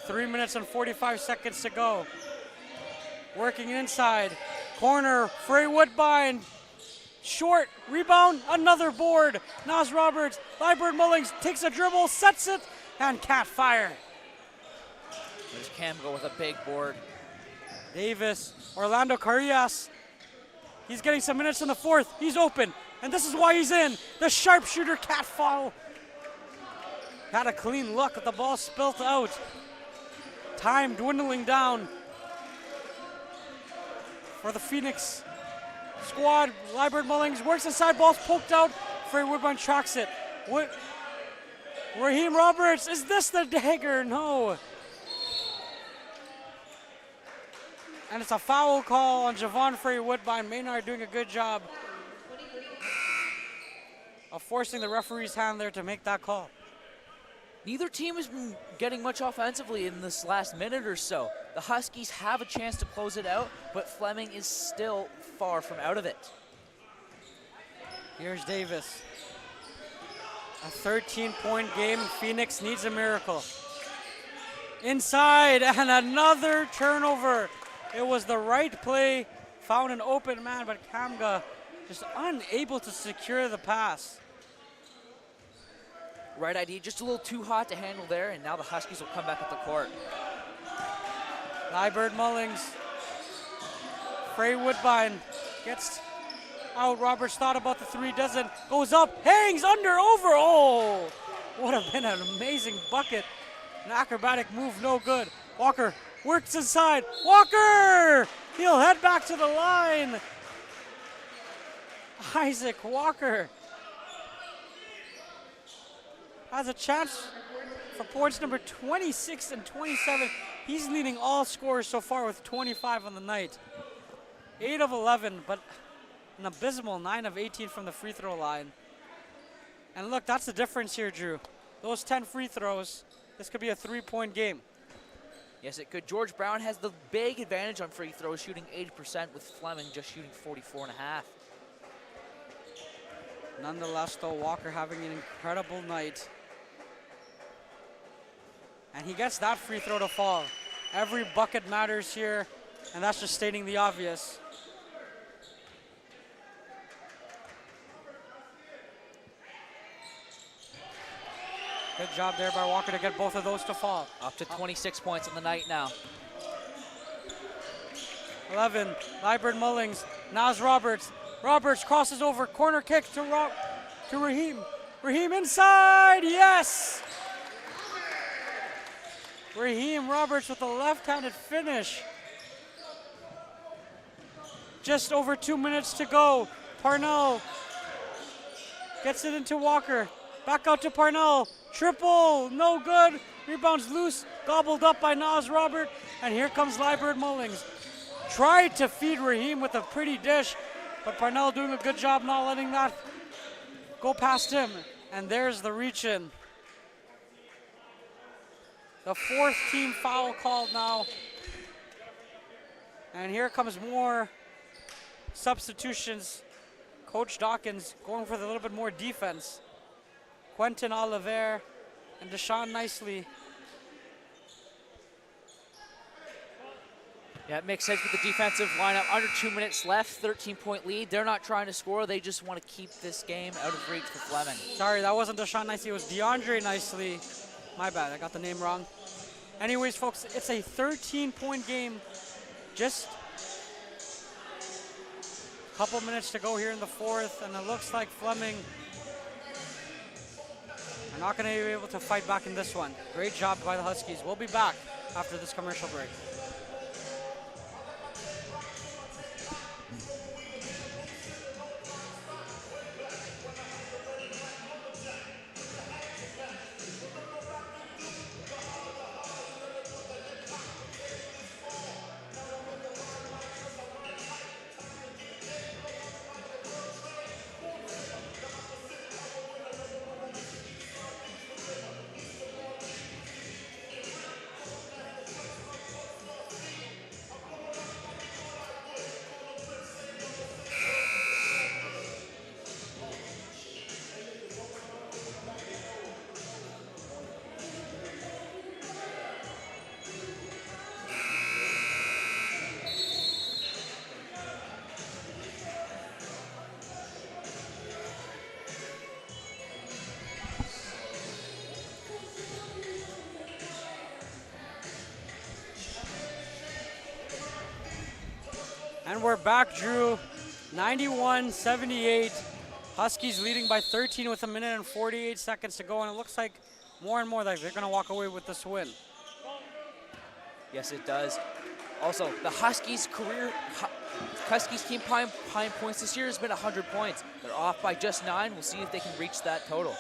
3 minutes and 45 seconds to go. Working inside. Corner, Frey Woodbine. Short, rebound, another board. Naz Roberts, Liburd Mullings takes a dribble, sets it, and can't fire. There's Kamga with a big board. Davis, Orlando Carrillas. He's getting some minutes in the fourth. He's open, and this is why he's in. The sharpshooter can't fall. Had a clean look, but the ball spilt out. Time dwindling down for the Phoenix squad. Liburd Mullings works inside, ball's poked out. Frey Woodbine tracks it. Raheem Roberts, is this the dagger? No. And it's a foul call on Javon Frey Woodbine. Maynard doing a good job of forcing the referee's hand there to make that call. Neither team has been getting much offensively in this last minute or so. The Huskies have a chance to close it out, but Fleming is still far from out of it. Here's Davis. A 13-point game. Phoenix needs a miracle. Inside, and another turnover. It was the right play, found an open man, but Kamga just unable to secure the pass. Right idea, just a little too hot to handle there, and now the Huskies will come back at the court. Liburd Mullings. Frey Woodbine gets out. Roberts thought about the three, doesn't. Goes up, hangs, under, over. Oh, would have been an amazing bucket. An acrobatic move, no good. Walker works inside. Walker! He'll head back to the line. Isaac Walker has a chance for points number 26 and 27. He's leading all scorers so far with 25 on the night. 8 of 11, but an abysmal 9 of 18 from the free throw line. And look, that's the difference here, Drew. Those 10 free throws, this could be a 3-point game. Yes, it could. George Brown has the big advantage on free throws, shooting 80%, with Fleming just shooting 44.5. Nonetheless, though, Walker having an incredible night. And he gets that free throw to fall. Every bucket matters here, and that's just stating the obvious. Good job there by Walker to get both of those to fall. Up to 26 points on the night now. 11, Liburd Mullings, Nas Roberts. Roberts crosses over, corner kick to Raheem. Raheem inside, yes! Raheem Roberts with a left-handed finish. Just over 2 minutes to go. Parnell gets it into Walker. Back out to Parnell. Triple, no good. Rebounds loose, gobbled up by Nas Robert. And here comes Liburd Mullings. Tried to feed Raheem with a pretty dish, but Parnell doing a good job not letting that go past him. And there's the reach in. The fourth team foul called now. And here comes more substitutions. Coach Dawkins going for a little bit more defense. Quentin Oliver and Deshaun Nicely. Yeah, it makes sense with the defensive lineup. Under 2 minutes left, 13-point lead. They're not trying to score. They just want to keep this game out of reach for Fleming. Sorry, that wasn't Deshaun Nicely. It was DeAndre Nicely. My bad, I got the name wrong. Anyways, folks, it's a 13-point game. Just a couple minutes to go here in the fourth, and it looks like Fleming are not going to be able to fight back in this one. Great job by the Huskies. We'll be back after this commercial break. And we're back, Drew. 91-78. Huskies leading by 13 with 1:48 seconds to go, and it looks like more and more like they're going to walk away with this win. Yes, it does. Also, the Huskies' team high points this year has been 100 points. They're off by just 9. We'll see if they can reach that total.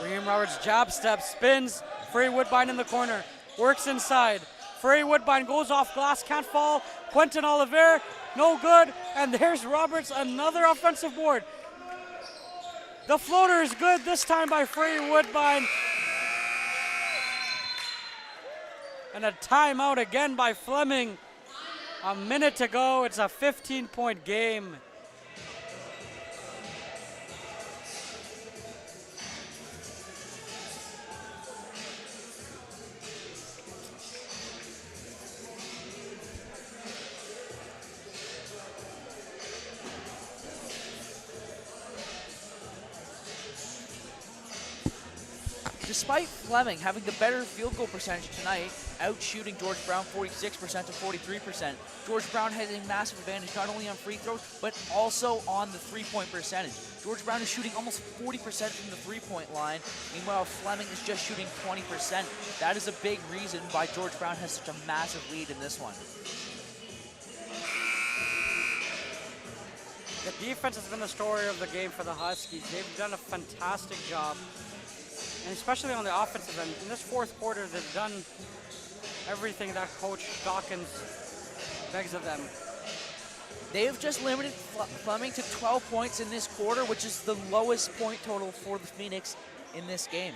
Raheem Roberts jab step, spins. Frey Woodbine in the corner, works inside. Frey Woodbine goes off glass, can't fall. Quentin Oliver, no good. And there's Roberts, another offensive board. The floater is good this time by Frey Woodbine. And a timeout again by Fleming. A minute to go. It's a 15-point game. Despite Fleming having the better field goal percentage tonight, out shooting George Brown 46% to 43%, George Brown has a massive advantage not only on free throws, but also on the three-point percentage. George Brown is shooting almost 40% from the three-point line. Meanwhile, Fleming is just shooting 20%. That is a big reason why George Brown has such a massive lead in this one. The defense has been the story of the game for the Huskies. They've done a fantastic job. And especially on the offensive end. In this fourth quarter, they've done everything that Coach Dawkins begs of them. They have just limited Fleming to 12 points in this quarter, which is the lowest point total for the Phoenix in this game.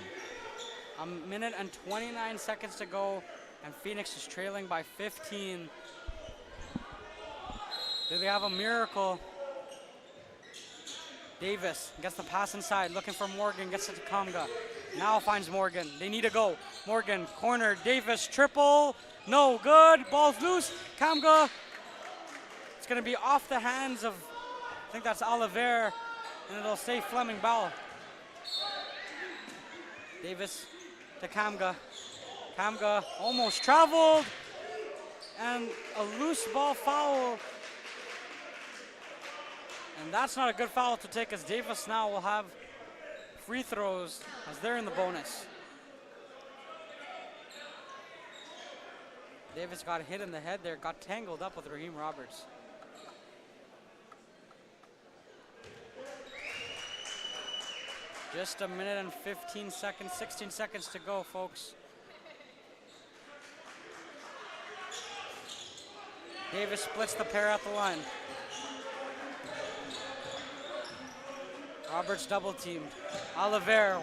A minute and 29 seconds to go, and Phoenix is trailing by 15. Do they have a miracle? Davis gets the pass inside, looking for Morgan, gets it to Kamga. Now finds Morgan. They need to go. Morgan, corner, Davis, triple. No good. Ball's loose. Kamga. It's going to be off the hands of, I think that's Oliver, and it'll stay Fleming ball. Davis to Kamga. Kamga almost traveled. And a loose ball foul. And that's not a good foul to take, as Davis now will have free throws as they're in the bonus. Davis got hit in the head there, got tangled up with Raheem Roberts. Just a minute and 15 seconds, 16 seconds to go, folks. Davis splits the pair at the line. Roberts double teamed. Oliver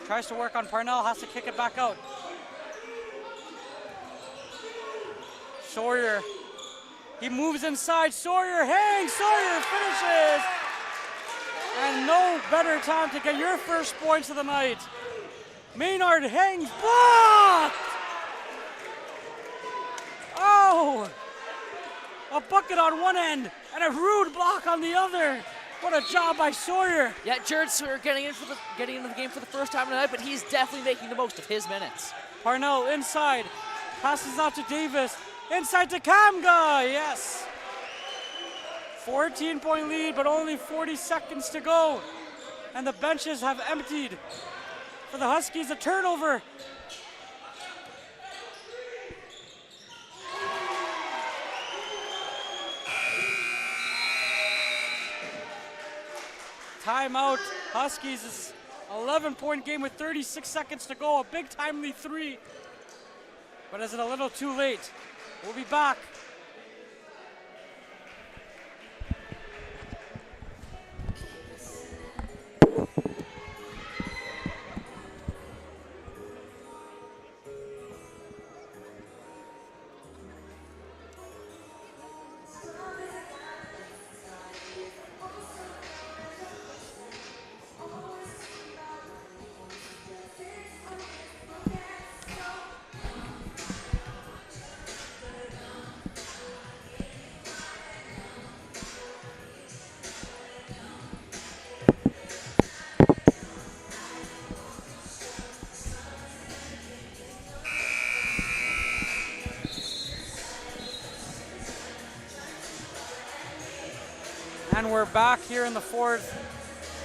tries to work on Parnell, has to kick it back out. Sawyer, he moves inside. Sawyer hangs, Sawyer finishes. And no better time to get your first points of the night. Maynard hangs, blocked! Oh! A bucket on one end and a rude block on the other. What a job by Sawyer. Yeah, Jared Sawyer getting into the game for the first time tonight, but he's definitely making the most of his minutes. Parnell inside, passes out to Davis. Inside to Kamga, yes. 14-point lead, but only 40 seconds to go. And the benches have emptied. For the Huskies, a turnover. Timeout. Huskies is 11-point game with 36 seconds to go. A big timely three. But is it a little too late? We'll be back. And we're back here in the fourth.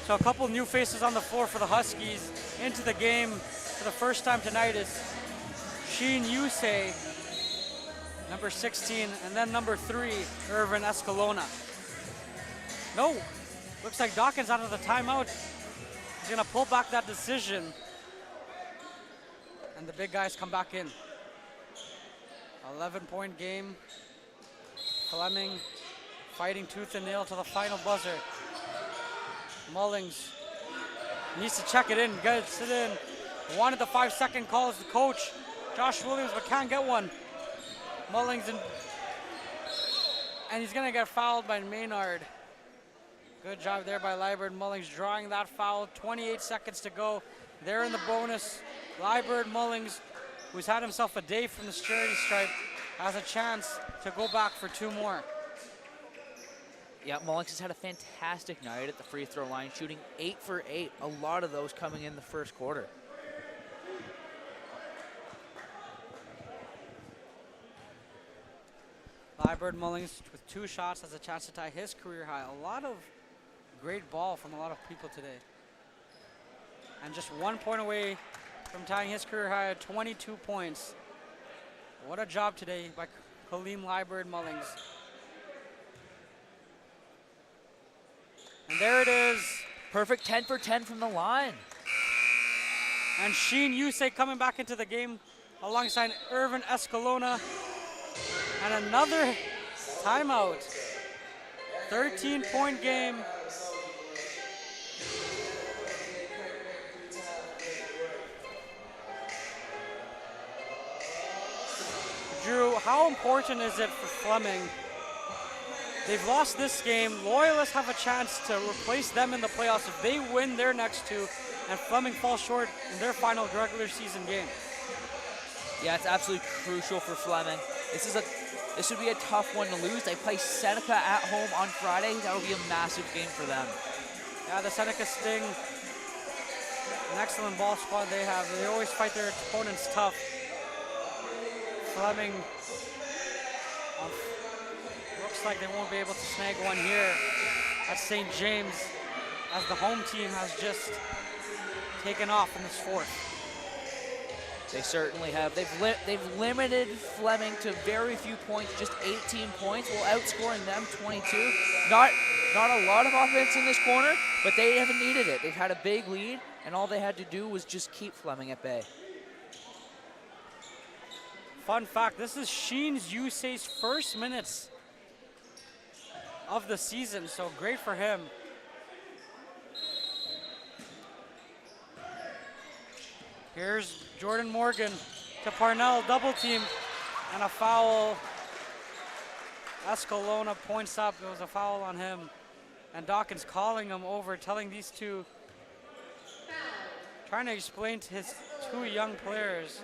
So a couple new faces on the floor for the Huskies into the game for the first time tonight is Sheen Yusei, number 16, and then number 3, Irvin Escalona. No, looks like Dawkins out of the timeout. He's gonna pull back that decision. And the big guys come back in. 11-point game. Fleming fighting tooth and nail to the final buzzer. Mullings needs to check it in, gets it in. Wanted the 5-second call as the coach, Josh Williams, but can't get one. Mullings and he's gonna get fouled by Maynard. Good job there by Liburd. Mullings drawing that foul. 28 seconds to go. They're in the bonus. Liburd Mullings, who's had himself a day from the charity stripe, has a chance to go back for 2 more. Yeah, Mullings has had a fantastic night at the free throw line, shooting 8 for 8. A lot of those coming in the first quarter. Liburd Mullings with 2 shots has a chance to tie his career high. A lot of great ball from a lot of people today. And just 1 point away from tying his career high at 22 points. What a job today by Kaleem Liburd Mullings. And there it is. Perfect 10 for 10 from the line. And Sheen Yusei coming back into the game alongside Irvin Escalona. And another timeout. 13-point game. Drew, how important is it for Fleming? They've lost this game. Loyalists have a chance to replace them in the playoffs if they win their next 2 and Fleming falls short in their final regular season game. Yeah, it's absolutely crucial for Fleming. This would be a tough one to lose. They play Seneca at home on Friday. That would be a massive game for them. Yeah, the Seneca Sting An excellent ball squad they have. They always fight their opponents tough. Fleming looks like they won't be able to snag one here at St. James, as the home team has just taken off in this fourth. They certainly have. They've limited Fleming to very few points, just 18 points, while outscoring them 22. Not a lot of offense in this corner, but they haven't needed it. They've had a big lead, and all they had to do was just keep Fleming at bay. Fun fact, this is Sheen's Yusei's first minutes of the season, so great for him. Here's Jordan Morgan to Parnell, double team, and a foul. Escalona points up, it was a foul on him. And Dawkins calling him over, telling these two, trying to explain to his two young players.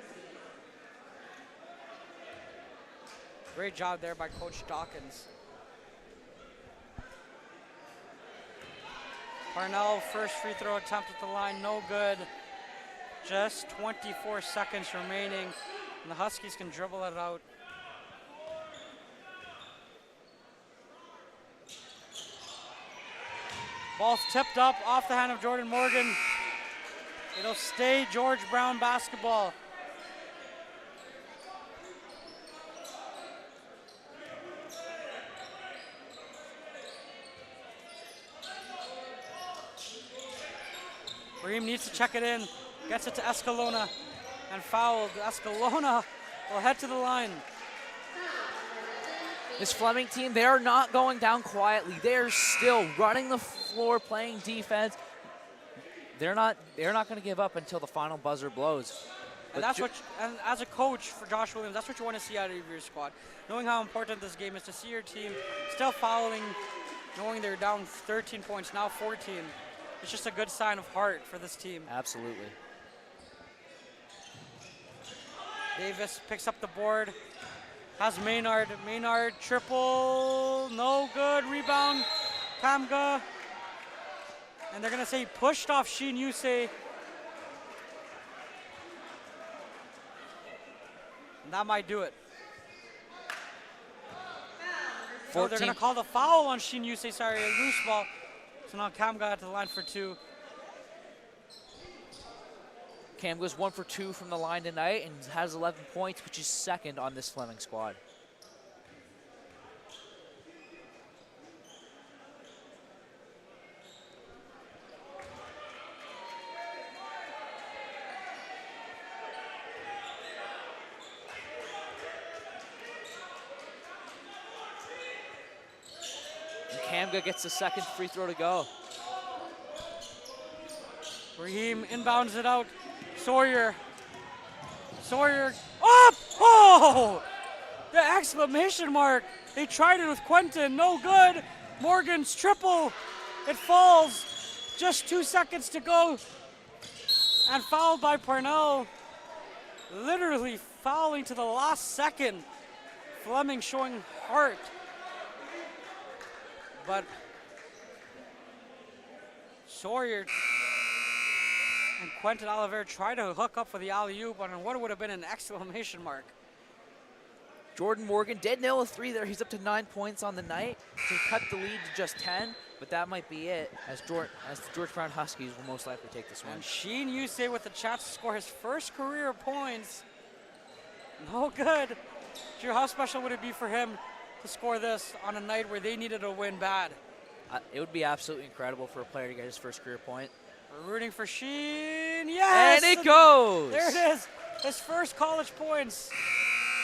Great job there by Coach Dawkins. Parnell, first free throw attempt at the line, no good. Just 24 seconds remaining, and the Huskies can dribble it out. Ball's tipped up off the hand of Jordan Morgan. It'll stay George Brown basketball. Reem needs to check it in. Gets it to Escalona and fouled. Escalona will head to the line. This Fleming team, they are not going down quietly. They're still running the floor, playing defense. They're not going to give up until the final buzzer blows. And that's and as a coach for Josh Williams, that's what you want to see out of your squad. Knowing how important this game is, to see your team still following, knowing they're down 13 points, now 14. It's just a good sign of heart for this team. Absolutely. Davis picks up the board, has Maynard. Maynard triple, no good. Rebound, Kamga. And they're gonna say pushed off Sheen Yusei. And that might do it. Oh, they're gonna call the foul on Sheen Yusei, sorry, a loose ball. So now Cam got to the line for two. Cam goes 1 for 2 from the line tonight and has 11 points, which is second on this Fleming squad. And Kamga gets the second free throw to go. Raheem inbounds it out. Sawyer up! Oh! The exclamation mark. They tried it with Quentin, no good. Morgan's triple. It falls. Just 2 seconds to go. And fouled by Parnell. Literally fouling to the last second. Fleming showing heart. But Sawyer and Quentin Oliveira tried to hook up for the alley-oop on what would have been an exclamation mark. Jordan Morgan did nail a 3 there. He's up to 9 points on the night to cut the lead to just 10, but that might be it as the George Brown Huskies will most likely take this one. And Sheen Yusei with the chance to score his first career points. No good. Drew, how special would it be for him to score this on a night where they needed a win bad? It would be absolutely incredible for a player to get his first career point. We're rooting for Sheen. Yes! And it goes! There it is. His first college points.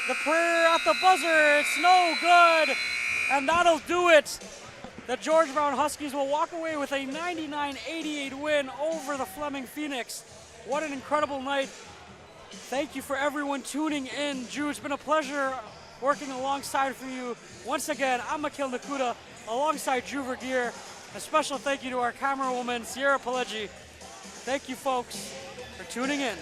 The prayer at the buzzer. It's no good. And that'll do it. The George Brown Huskies will walk away with a 99-88 win over the Fleming Phoenix. What an incredible night. Thank you for everyone tuning in. Drew, it's been a pleasure working alongside for you. Once again, I'm Akil Nakuda alongside Drew Vergeer. A special thank you to our camera woman, Sierra Pileggi. Thank you, folks, for tuning in.